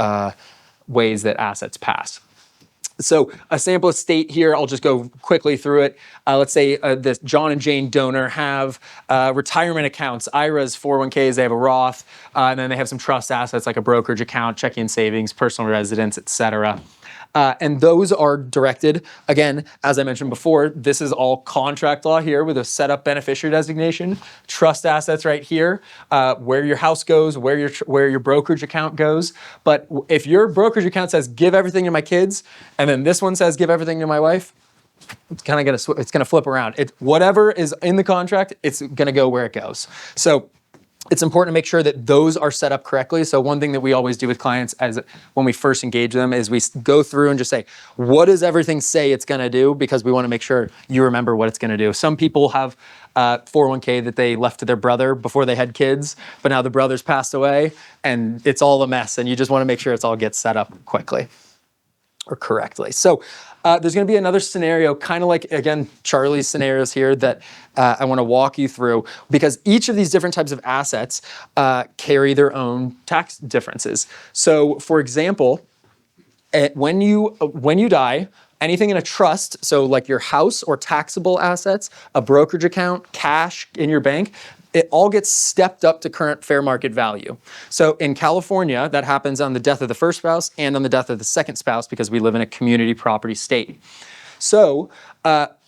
S2: ways that assets pass. So a sample estate here, I'll just go quickly through it. Let's say this John and Jane donor have retirement accounts, IRAs, 401ks, they have a Roth, and then they have some trust assets like a brokerage account, checking and savings, personal residence, etc. And those are directed, again, as I mentioned before, this is all contract law here with a setup beneficiary designation, trust assets right here, where your house goes, where your brokerage account goes. But if your brokerage account says, give everything to my kids, and then this one says, give everything to my wife, it's kind of gonna flip around. Whatever is in the contract, it's gonna go where it goes. So it's important to make sure that those are set up correctly. So one thing that we always do with clients when we first engage them is we go through and just say, what does everything say it's gonna do? Because we wanna make sure you remember what it's gonna do. Some people have 401k that they left to their brother before they had kids, but now the brother's passed away and it's all a mess, and you just wanna make sure it's all gets set up quickly or correctly. So there's going to be another scenario, kind of like, again, Charlie's scenarios here that I want to walk you through, because each of these different types of assets carry their own tax differences. So, for example, when you die, anything in a trust, so like your house or taxable assets, a brokerage account, cash in your bank, it all gets stepped up to current fair market value. So in California, that happens on the death of the first spouse and on the death of the second spouse, because we live in a community property state. So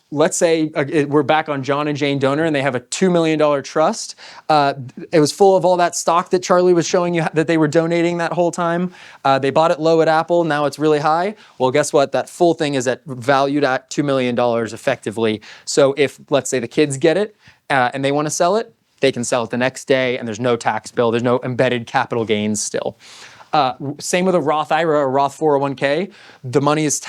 S2: let's say we're back on John and Jane Donor, and they have a $2 million trust. It was full of all that stock that Charlie was showing you that they were donating that whole time. They bought it low at Apple, now it's really high. Well, guess what? That full thing is valued at $2 million effectively. So if, let's say, the kids get it and they want to sell it, they can sell it the next day, and there's no tax bill. There's no embedded capital gains still. Same with a Roth IRA or Roth 401k. The money is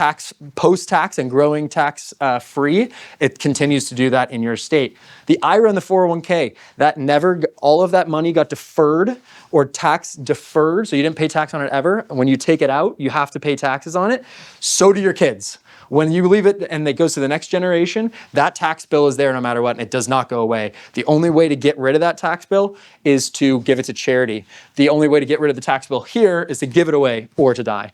S2: post-tax and growing tax free. It continues to do that in your state. The IRA and the 401k, all of that money got deferred or tax deferred, so you didn't pay tax on it ever. When you take it out, you have to pay taxes on it. So do your kids. When you leave it and it goes to the next generation, that tax bill is there no matter what, and it does not go away. The only way to get rid of that tax bill is to give it to charity. The only way to get rid of the tax bill here is to give it away or to die.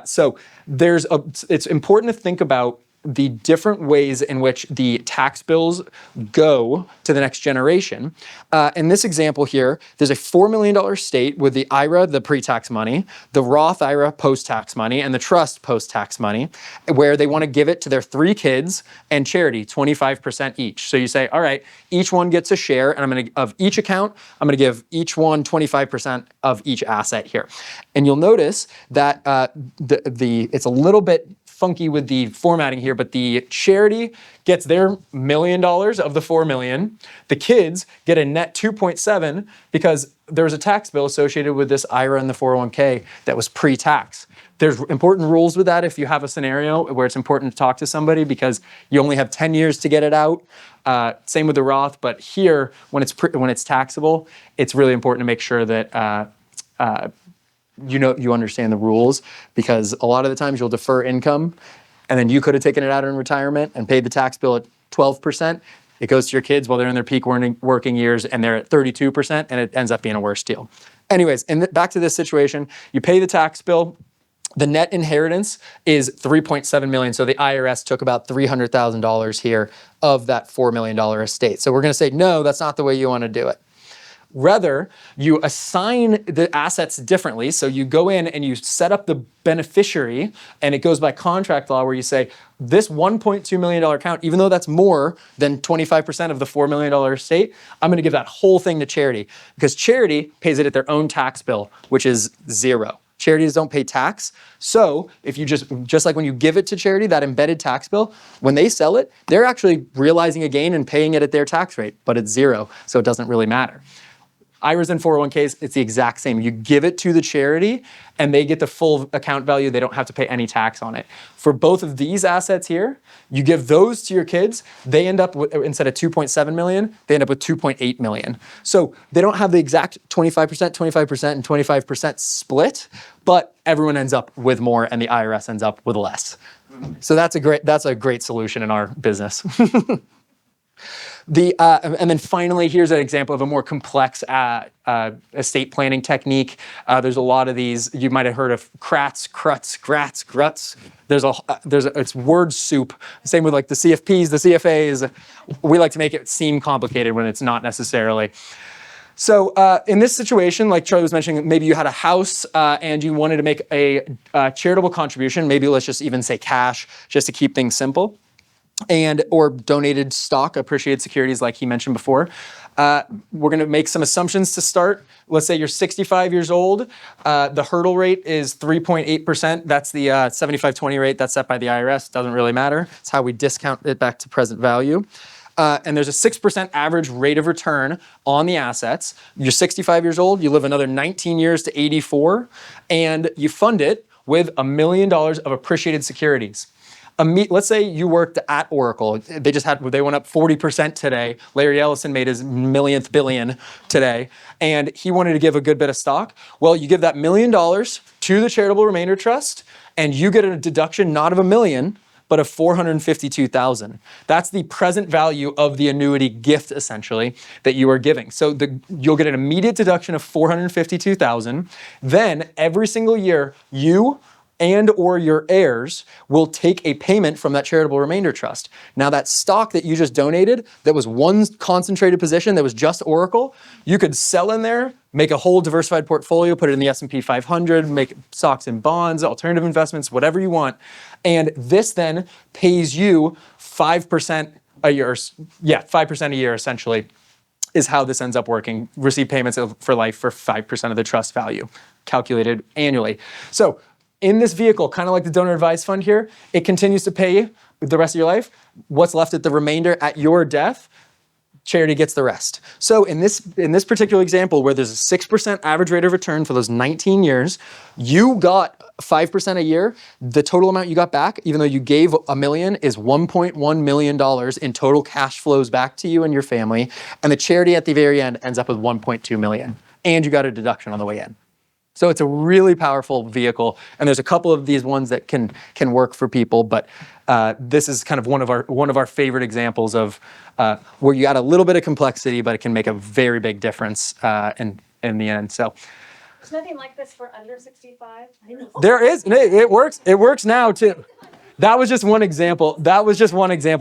S2: So it's important to think about the different ways in which the tax bills go to the next generation. In this example here, there's a $4 million estate with the IRA, the pre-tax money, the Roth IRA post-tax money, and the trust post-tax money, where they want to give it to their 3 kids and charity, 25% each. So you say, all right, each one gets a share, and of each account, I'm going to give each one 25% of each asset here. And you'll notice that it's a little bit funky with the formatting here, but the charity gets their $1 million of the $4 million. The kids get a net 2.7 because there was a tax bill associated with this IRA and the 401k that was pre-tax. There's important rules with that if you have a scenario where it's important to talk to somebody, because you only have 10 years to get it out. Same with the Roth, but here, when it's taxable, it's really important to make sure that you understand the rules, because a lot of the times you'll defer income, and then you could have taken it out in retirement and paid the tax bill at 12%. It goes to your kids while they're in their peak working years, and they're at 32%, and it ends up being a worse deal. Anyways, back to this situation, you pay the tax bill. The net inheritance is $3.7 million. So the IRS took about $300,000 here of that $4 million estate. So we're going to say, no, that's not the way you want to do it. Rather, you assign the assets differently. So you go in and you set up the beneficiary, and it goes by contract law, where you say, this $1.2 million account, even though that's more than 25% of the $4 million estate, I'm going to give that whole thing to charity, because charity pays it at their own tax bill, which is 0. Charities don't pay tax. So if you just like when you give it to charity, that embedded tax bill, when they sell it, they're actually realizing a gain and paying it at their tax rate, but it's 0, so it doesn't really matter. IRAs and 401ks, it's the exact same. You give it to the charity and they get the full account value. They don't have to pay any tax on it. For both of these assets here, you give those to your kids, they end up with, instead of 2.7 million, they end up with 2.8 million. So they don't have the exact 25%, 25%, and 25% split, but everyone ends up with more and the IRS ends up with less. So that's a great solution in our business. And then finally, here's an example of a more complex estate planning technique. There's a lot of these. You might have heard of CRATs, CRUTs, GRATs, GRUTs. It's word soup. Same with like the CFPs, the CFAs. We like to make it seem complicated when it's not necessarily. So in this situation, like Charlie was mentioning, maybe you had a house and you wanted to make a charitable contribution. Maybe let's just even say cash, just to keep things simple. Or donated stock, appreciated securities like he mentioned before. We're going to make some assumptions to start. Let's say you're 65 years old. The hurdle rate is 3.8%. That's the 75-20 rate that's set by the IRS. Doesn't really matter. It's how we discount it back to present value. And there's a 6% average rate of return on the assets. You're 65 years old. You live another 19 years to 84. And you fund it with $1 million of appreciated securities. Let's say you worked at Oracle. They went up 40% today. Larry Ellison made his millionth billion today, and he wanted to give a good bit of stock. Well, you give that $1 million to the Charitable Remainder Trust, and you get a deduction not of $1 million, but of $452,000. That's the present value of the annuity gift, essentially, that you are giving. So you'll get an immediate deduction of $452,000. Then every single year, you and or your heirs will take a payment from that Charitable Remainder Trust. Now that stock that you just donated, that was one concentrated position, that was just Oracle, you could sell in there, make a whole diversified portfolio, put it in the S&P 500, make stocks and bonds, alternative investments, whatever you want. And this then pays you 5% a year, 5% a year essentially, is how this ends up working. Receive payments for life for 5% of the trust value, calculated annually. So in this vehicle, kind of like the donor advised fund here, it continues to pay the rest of your life. What's left at the remainder at your death, charity gets the rest. So in this particular example, where there's a 6% average rate of return for those 19 years, you got 5% a year. The total amount you got back, even though you gave $1 million, is $1.1 million in total cash flows back to you and your family. And the charity at the very end ends up with $1.2 million. And you got a deduction on the way in. So it's a really powerful vehicle, and there's a couple of these ones that can work for people, but this is kind of one of our favorite examples of where you add a little bit of complexity, but it can make a very big difference in the end. So
S3: There's nothing like this for under 65. I know.
S2: there is, it works. It works now too. That was just one example.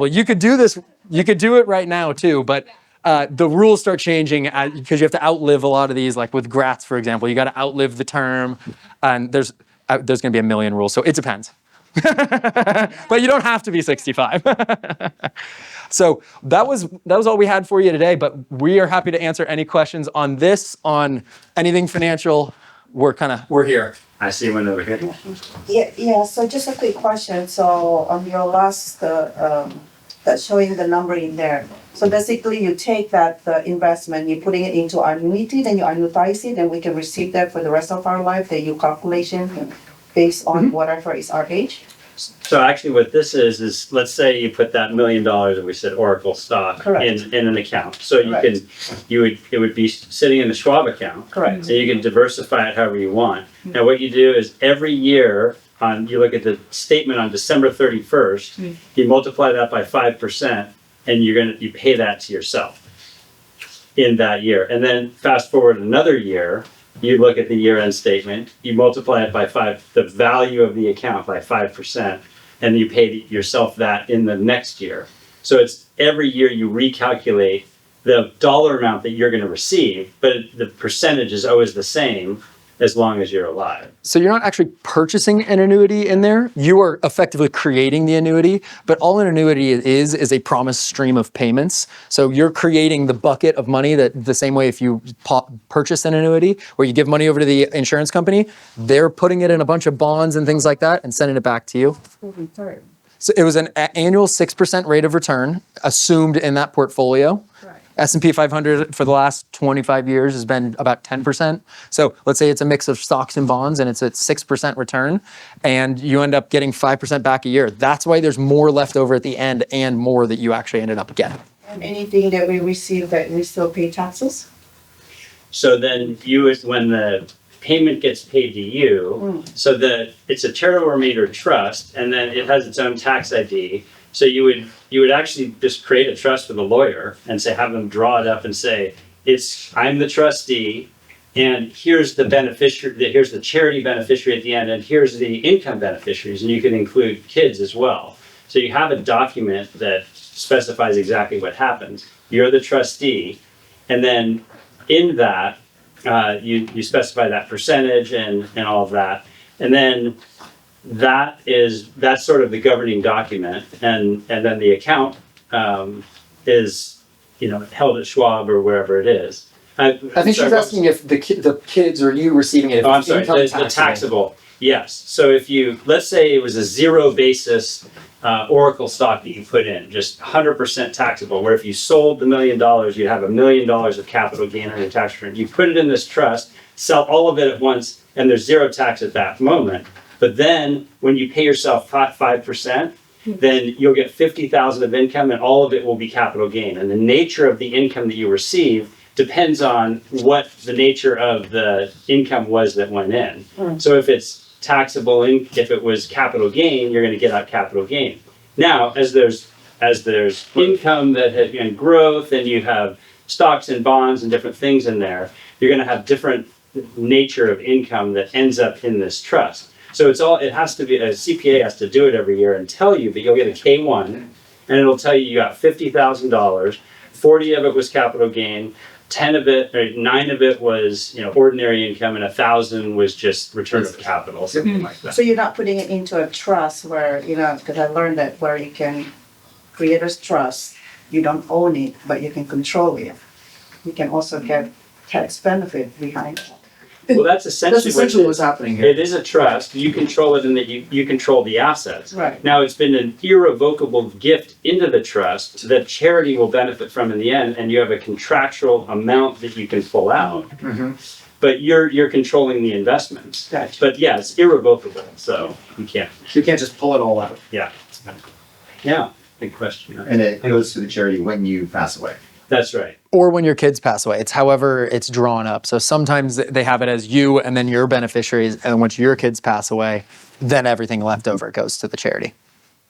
S2: You could do this. You could do it right now too, but. The rules start changing because you have to outlive a lot of these, like with GRATs, for example. You got to outlive the term, and there's going to be a million rules, so it depends. But you don't have to be 65. So that was all we had for you today, but we are happy to answer any questions on this, on anything financial. We're here.
S4: I see one over here.
S6: Yeah, so just a quick question. So on your last, that's showing the number in there. So basically you take that investment, you're putting it into annuity, then you annuitize it, and we can receive that for the rest of our life, then you calculation based on whatever is our age.
S4: So actually what this is let's say you put that $1 million that we said Oracle stock
S6: Correct.
S4: in an account. So
S6: Correct.
S4: it would be sitting in a Schwab account.
S6: Correct.
S4: So you can diversify it however you want. Now what you do is every year you look at the statement on December 31st, you multiply that by 5%, and you pay that to yourself in that year. And then fast forward another year, you look at the year-end statement, you multiply it by 5, the value of the account by 5%, and you pay yourself that in the next year. So it's every year you recalculate the dollar amount that you're going to receive, but the percentage is always the same as long as you're alive.
S2: So you're not actually purchasing an annuity in there. You are effectively creating the annuity, but all an annuity is a promised stream of payments. So you're creating the bucket of money that the same way if you purchase an annuity, where you give money over to the insurance company, they're putting it in a bunch of bonds and things like that and sending it back to you. So it was an annual 6% rate of return assumed in that portfolio.
S6: Right.
S2: S&P 500 for the last 25 years has been about 10%. So let's say it's a mix of stocks and bonds and it's at 6% return and you end up getting 5% back a year. That's why there's more left over at the end and more that you actually ended up getting.
S6: And anything that we receive that we still pay taxes?
S4: So then when the payment gets paid to you, so that it's a charitable remainder trust, and then it has its own tax ID. So you would actually just create a trust with a lawyer and have them draw it up and say, I'm the trustee, and here's the beneficiary, here's the charity beneficiary at the end, and here's the income beneficiaries, and you can include kids as well. So you have a document that specifies exactly what happens. You're the trustee, and then in that, you specify that percentage and all of that. And then that's sort of the governing document. And then the account is, held at Schwab or wherever it is.
S2: I think she's asking if the kids or you receiving it. If
S4: I'm sorry,
S2: income
S4: the taxable. Yes. So if let's say it was a zero basis Oracle stock that you put in, just 100% taxable, where if you sold the $1 million, you'd have $1 million of capital gain on your tax return. You put it in this trust, sell all of it at once, and there's zero tax at that moment. But then when you pay yourself 5%, then you'll get $50,000 of income, and all of it will be capital gain. And the nature of the income that you receive depends on what the nature of the income was that went in. So if it's taxable, if it was capital gain, you're going to get out capital gain. Now, as there's income and growth, and you have stocks and bonds and different things in there, you're going to have different nature of income that ends up in this trust. So it has to be, a CPA has to do it every year and tell you, but you'll get a K1, and it'll tell you got $50,000, 40 of it was capital gain, 9 of it was ordinary income, and 1,000 was just return of capital, something like that.
S6: So you're not putting it into a trust where, because I learned that where you can create a trust, you don't own it, but you can control it. You can also get tax benefit behind it.
S4: Well, that's essentially
S2: what's happening here.
S4: It is a trust. You control it in that you control the assets.
S6: Right.
S4: Now, it's been an irrevocable gift into the trust that charity will benefit from in the end, and you have a contractual amount that you can pull out. But you're controlling the investments.
S6: Gotcha.
S4: But yeah, it's irrevocable, so you can't.
S2: You can't just pull it all out.
S4: Yeah. Yeah. Big question.
S5: And it goes to the charity when you pass away.
S4: That's right.
S2: Or when your kids pass away. It's however it's drawn up. So sometimes they have it as you and then your beneficiaries, and once your kids pass away, then everything left over goes to the charity.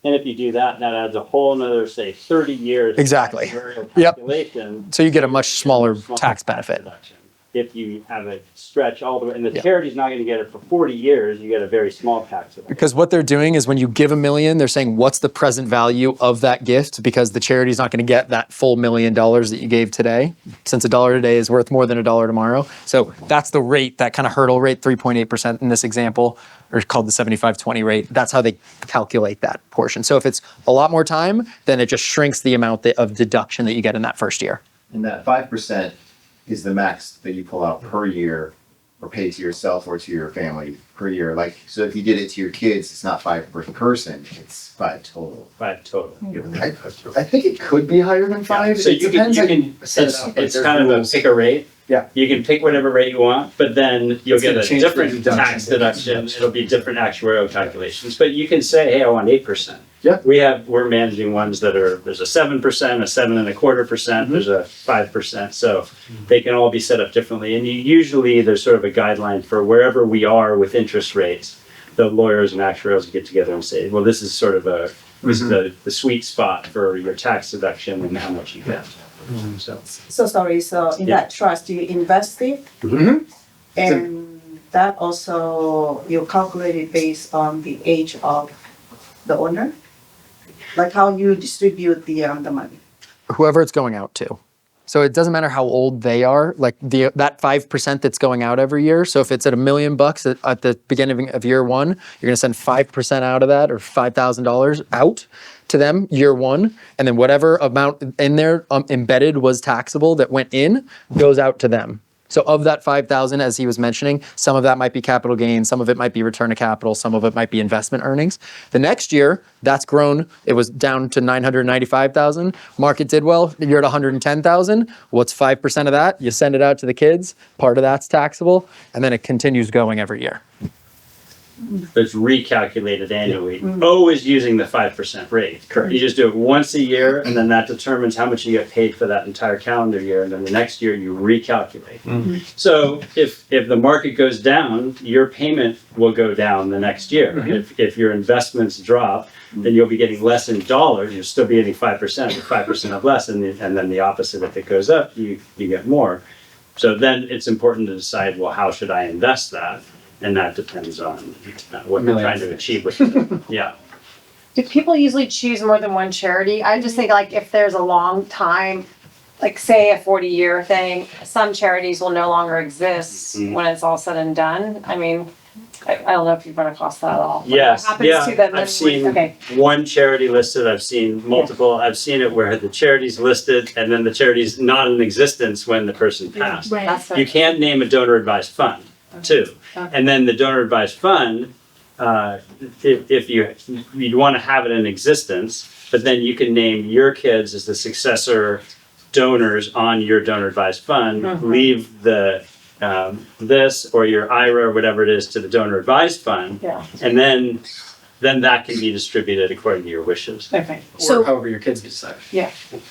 S4: And if you do that, that adds a whole another, say, 30 years.
S2: Exactly.
S4: Actuarial
S2: Yep.
S4: calculation.
S2: So you get a much smaller tax benefit.
S4: Deduction. If you have it stretch all the way, and the charity's not going to get it for 40 years, you get a very small tax deduction.
S2: Because what they're doing is when you give $1 million, they're saying what's the present value of that gift, because the charity's not going to get that full $1 million that you gave today, since $1 today is worth more than $1 tomorrow. So that's the rate, that kind of hurdle rate, 3.8% in this example, or called the 75/20 rate. That's how they calculate that portion. So if it's a lot more time, then it just shrinks the amount of deduction that you get in that first year.
S5: And that 5% is the max that you pull out per year or pay to yourself or to your family per year. Like, so if you did it to your kids, it's not 5 per person, it's 5 total.
S4: 5 total.
S5: I think it could be higher than 5.
S4: So
S5: It depends how you set it
S4: it's,
S5: up, but
S4: it's
S5: there's
S4: kind of a
S5: rules.
S4: pick a rate.
S5: Yeah.
S4: You can pick whatever rate you want, but then you'll
S2: It's
S4: get
S2: gonna
S4: a
S2: change the
S4: different
S2: deduction.
S4: tax deduction. It'll be different actuarial calculations, but you can say, hey, I want 8%.
S5: Yeah.
S4: We're managing ones that there's a 7%, a 7.25%, there's a 5%. So they can all be set up differently. And usually there's sort of a guideline for wherever we are with interest rates. The lawyers and actuaries get together and say, well, this is sort of this is the sweet spot for your tax deduction and how much you get.
S6: So sorry, so in that trust, you invest it? And that also, you calculate it based on the age of the owner? Like how you distribute the money?
S2: Whoever it's going out to. So it doesn't matter how old they are, like that 5% that's going out every year. So if it's at $1 million at the beginning of year one, you're going to send 5% out of that, or $5,000 out to them year one. And then whatever amount in there embedded was taxable that went in goes out to them. So of that 5,000, as he was mentioning, some of that might be capital gain, some of it might be return to capital, some of it might be investment earnings. The next year, that's grown. It was down to 995,000. Market did well. You're at 110,000. What's 5% of that? You send it out to the kids. Part of that's taxable, and then it continues going every year.
S4: It's recalculated annually, always using the 5% rate.
S2: Correct.
S4: You just do it once a year, and then that determines how much you get paid for that entire calendar year, and then the next year you recalculate. So if the market goes down, your payment will go down the next year. If your investments drop, then you'll be getting less in dollars. You'll still be getting 5%, 5% of less, and then the opposite. If it goes up, you get more. So then it's important to decide, well, how should I invest that? And that depends on what you're trying to achieve with it. Yeah.
S3: Do people usually choose more than one charity? I just think like if there's a long time, like say a 40-year thing, some charities will no longer exist when it's all said and done. I mean, I don't know if you've run across that at all.
S4: Yes,
S3: What happens
S4: yeah,
S3: to them
S4: I've seen
S3: okay.
S4: one charity listed, I've seen multiple, I've seen it where the charity's listed and then the charity's not in existence when the person passed.
S7: Right.
S3: That's
S4: You can't name a donor advised fund too.
S3: Okay.
S4: And then the donor advised fund, if you'd want to have it in existence, but then you can name your kids as the successor donors on your donor advised fund, leave the this or your IRA or whatever it is to the donor advised fund,
S3: Yeah.
S4: and then that can be distributed according to your wishes.
S3: Okay.
S7: So-
S2: or however your kids decide.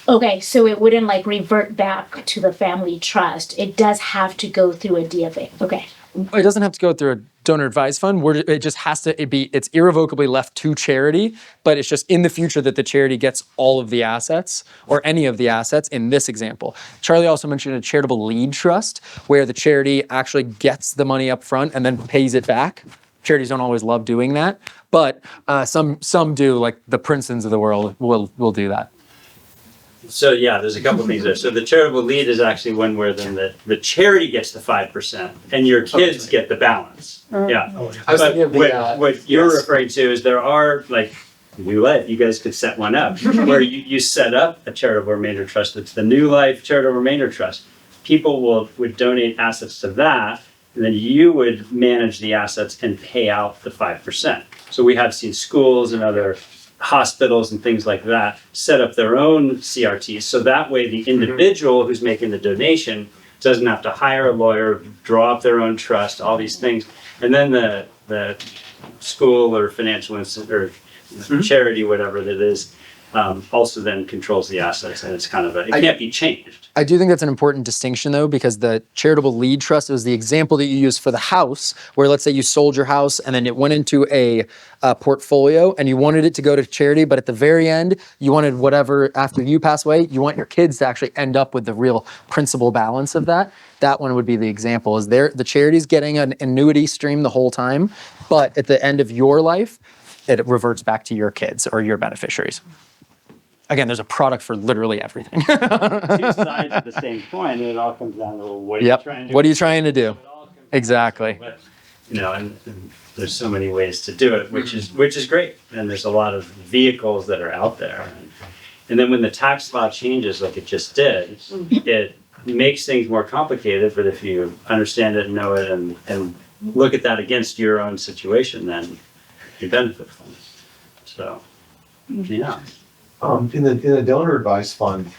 S7: Okay, so it wouldn't like revert back to the family trust. It does have to go through a DFA. Okay.
S2: It doesn't have to go through a donor advised fund. It just has to it's irrevocably left to charity, but it's just in the future that the charity gets all of the assets or any of the assets in this example. Charlie also mentioned a charitable lead trust where the charity actually gets the money up front and then pays it back. Charities don't always love doing that, but some do, like the Princetons of the world will do that.
S4: So yeah, there's a couple of things there. So the charitable lead is actually one where then the charity gets the 5% and your kids get the balance. Yeah.
S2: I was
S4: But
S2: thinking of the,
S4: what you're
S2: yes.
S4: referring to is there are like New Life, you guys could set one up where you set up a charitable remainder trust. It's the New Life Charitable Remainder Trust. People would donate assets to that, and then you would manage the assets and pay out the 5%. So we have seen schools and other hospitals and things like that set up their own CRTs. So that way the individual who's making the donation doesn't have to hire a lawyer, draw up their own trust, all these things. And then the school or financial institution or charity, whatever that is, also then controls the assets, and it's kind of it can't be changed.
S2: I do think that's an important distinction though, because the charitable lead trust is the example that you use for the house, where let's say you sold your house and then it went into a portfolio and you wanted it to go to charity, but at the very end, you wanted whatever, after you pass away, you want your kids to actually end up with the real principal balance of that. That one would be the example, is the charity's getting an annuity stream the whole time, but at the end of your life, it reverts back to your kids or your beneficiaries. Again, there's a product for literally everything.
S4: Two sides of the same coin, and it all comes down to what are you trying to do?
S2: What are you trying to do?
S4: It all comes down
S2: Exactly.
S4: to what- and there's so many ways to do it, which is great. And there's a lot of vehicles that are out there. And then when the tax law changes, like it just did, it makes things more complicated. But if you understand it and know it, and look at that against your own situation, then you benefit from it. So, yeah.
S8: In the donor advised fund,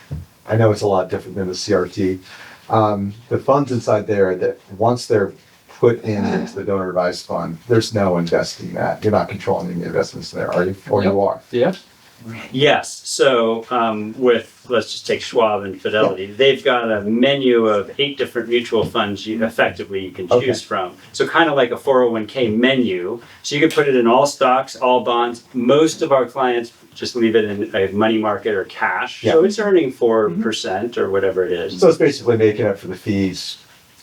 S8: I know it's a lot different than the CRT. The funds inside there, that once they're put into the donor advised fund, there's no investing that. You're not controlling any investments there, are you? Or you are?
S2: Yeah.
S4: Yes. So with, let's just take Schwab and Fidelity, they've got a menu of 8 different mutual funds you can choose from. So kind of like a 401k menu. So you can put it in all stocks, all bonds. Most of our clients just leave it in a money market or cash.
S8: Yeah.
S4: So it's earning 4% or whatever it is.
S8: So it's basically making up for the fees.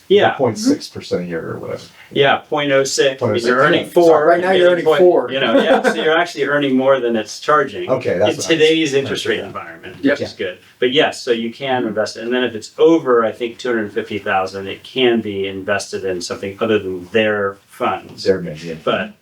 S4: Yeah.
S8: 0.6% a year or whatever.
S4: Yeah, 0.06. I mean, you're
S8: 0.06.
S4: earning
S8: So
S4: 4.
S2: right now you're earning 4.
S4: You know, yeah. So you're actually earning more than it's charging.
S8: Okay, that's
S4: in
S8: what
S4: today's interest rate environment, which is good. But yes, so you can invest it, and then if it's over, I think 250,000, it can be invested in something other than their funds.
S8: There may be.
S4: But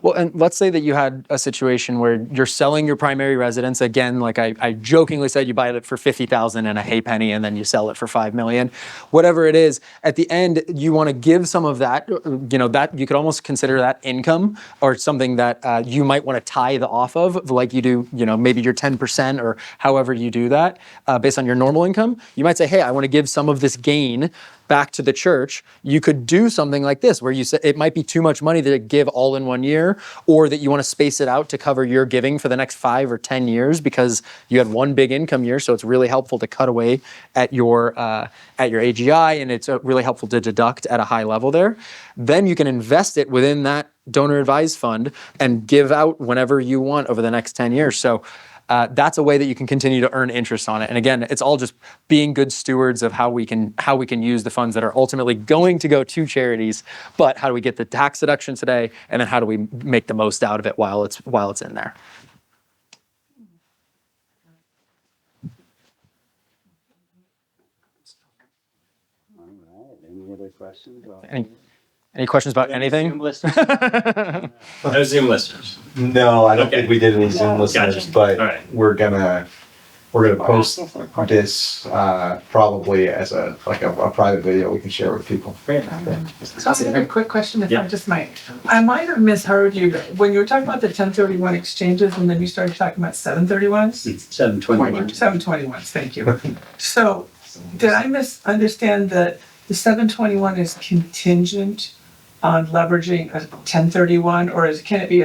S2: Well, and let's say that you had a situation where you're selling your primary residence. Again, like I jokingly said, you buy it for 50,000 and a hay penny, and then you sell it for 5 million. Whatever it is, at the end, you want to give some of that, that you could almost consider that income or something that you might want to tithe off of, like you do, maybe your 10% or however you do that based on your normal income. You might say, hey, I want to give some of this gain back to the church. You could do something like this where you say it might be too much money to give all in one year, or that you want to space it out to cover your giving for the next 5 or 10 years because you had one big income year. So it's really helpful to cut away at your AGI, and it's really helpful to deduct at a high level there. Then you can invest it within that donor advised fund and give out whenever you want over the next 10 years. So that's a way that you can continue to earn interest on it. And again, it's all just being good stewards of how we can use the funds that are ultimately going to go to charities. But how do we get the tax deduction today, and then how do we make the most out of it while it's in there?
S4: All right. Any other questions?
S2: Any questions about anything?
S4: Zoom listeners?
S9: No Zoom listeners.
S8: No, I don't
S9: Okay.
S8: think we did any Zoom listeners,
S9: Gotcha.
S8: but
S9: All right.
S8: we're gonna post this probably as a private video we can share with people.
S9: Great.
S10: So I have a quick question, if
S9: Yeah.
S10: I just might. I might have misheard you when you were talking about the 1031 exchanges, and then you started talking about 731s?
S9: 721.
S10: 721s, thank you. So did I misunderstand that the 721 is contingent on leveraging a 1031, or can it be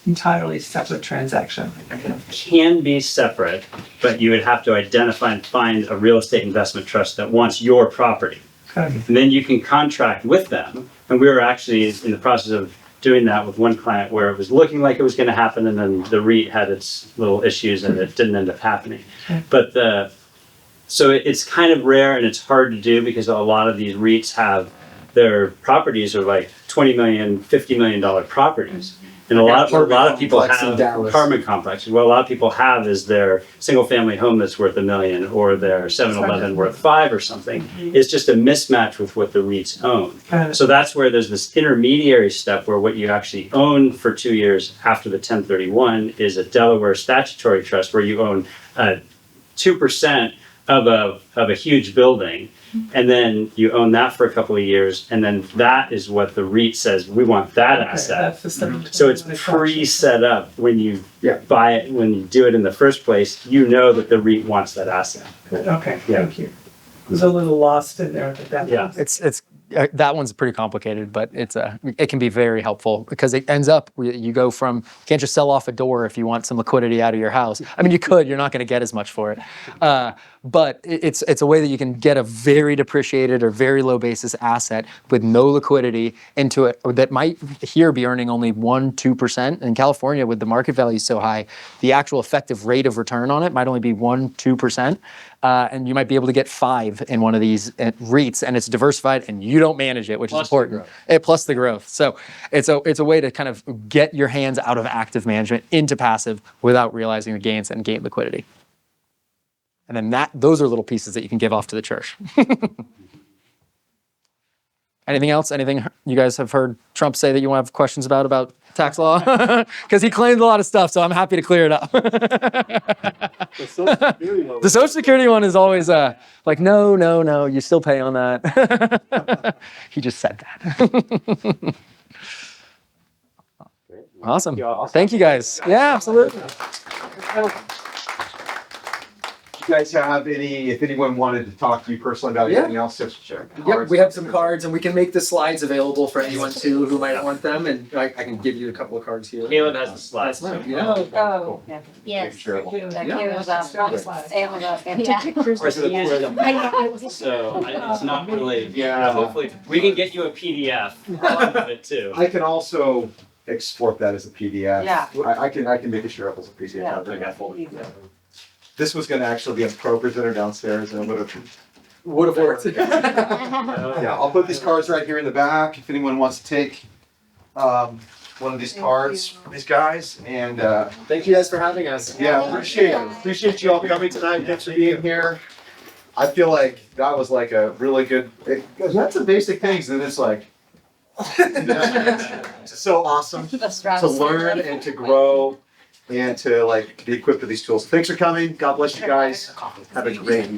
S10: entirely separate transaction?
S4: Can be separate, but you would have to identify and find a real estate investment trust that wants your property.
S10: Okay.
S4: And then you can contract with them. And we were actually in the process of doing that with one client where it was looking like it was going to happen, and then the REIT had its little issues and it didn't end up happening.
S10: Okay.
S4: But so it's kind of rare and it's hard to do because a lot of these REITs have their properties are like $20 million, $50 million properties. And a lot of people have apartment complexes. What a lot of people have is their single family home that's worth $1 million, or their 7-Eleven worth $5 or something. It's just a mismatch with what the REITs own.
S10: Got it.
S4: So that's where there's this intermediary step where what you actually own for 2 years after the 1031 is a Delaware statutory trust where you own 2% of a huge building, and then you own that for a couple of years, and then that is what the REIT says, we want that asset.
S10: That's the 721.
S4: So it's pre-set up when you
S2: Yeah.
S4: buy it, when you do it in the first place, you know that the REIT wants that asset.
S10: Okay,
S4: Yeah.
S10: thank you. I was a little lost in there, but that.
S4: Yeah.
S2: It's that one's pretty complicated, but it can be very helpful because it ends up you go from you can't just sell off a door if you want some liquidity out of your house. I mean, you could, you're not going to get as much for it, but it's a way that you can get a very depreciated or very low basis asset with no liquidity into it, or that might here be earning only 1-2%. In California, with the market value so high, the actual effective rate of return on it might only be 1-2%. And you might be able to get 5 in one of these REITs, and it's diversified, and you don't manage it, which
S9: Plus
S2: is important. Plus the growth. So it's a way to kind of get your hands out of active management into passive without realizing the gains and gain liquidity. And then those are little pieces that you can give off to the church. Anything else? Anything you guys have heard Trump say that you want to have questions about tax law? Because he claimed a lot of stuff, so I'm happy to clear it up. The Social Security one is always like, no, you still pay on that. He just said that. Awesome. Thank you guys. Yeah, absolutely.
S8: You guys have if anyone wanted to talk to you personally about anything else, just check.
S2: Yep, we have some cards, and we can make the slides available for anyone too who might want them, and I can give you a couple of cards here.
S4: Caleb has the slides. So.
S2: Yeah.
S3: Oh, yeah.
S7: Yes.
S4: Sure.
S3: That came with us. And with us.
S7: Yeah.
S4: So it's not really. Yeah. Hopefully, we can get you a PDF of it too.
S8: I can also export that as a PDF.
S3: Yeah.
S8: I can make it shareable as a PDF.
S3: Yeah.
S8: I'll bring that forward. This was gonna actually be a pro-presenter downstairs, and it
S2: Would have worked.
S8: yeah, I'll put these cards right here in the back, if anyone wants to take, one of these cards from these guys, and,
S2: Thank you guys for having us.
S8: yeah, appreciate you all coming tonight, thanks for being here. I feel like that was like a really good, it had some basic things, and it's like,
S1: It's so awesome to learn and to grow and to like be equipped with these tools. Thanks for coming. God bless you guys. Have a great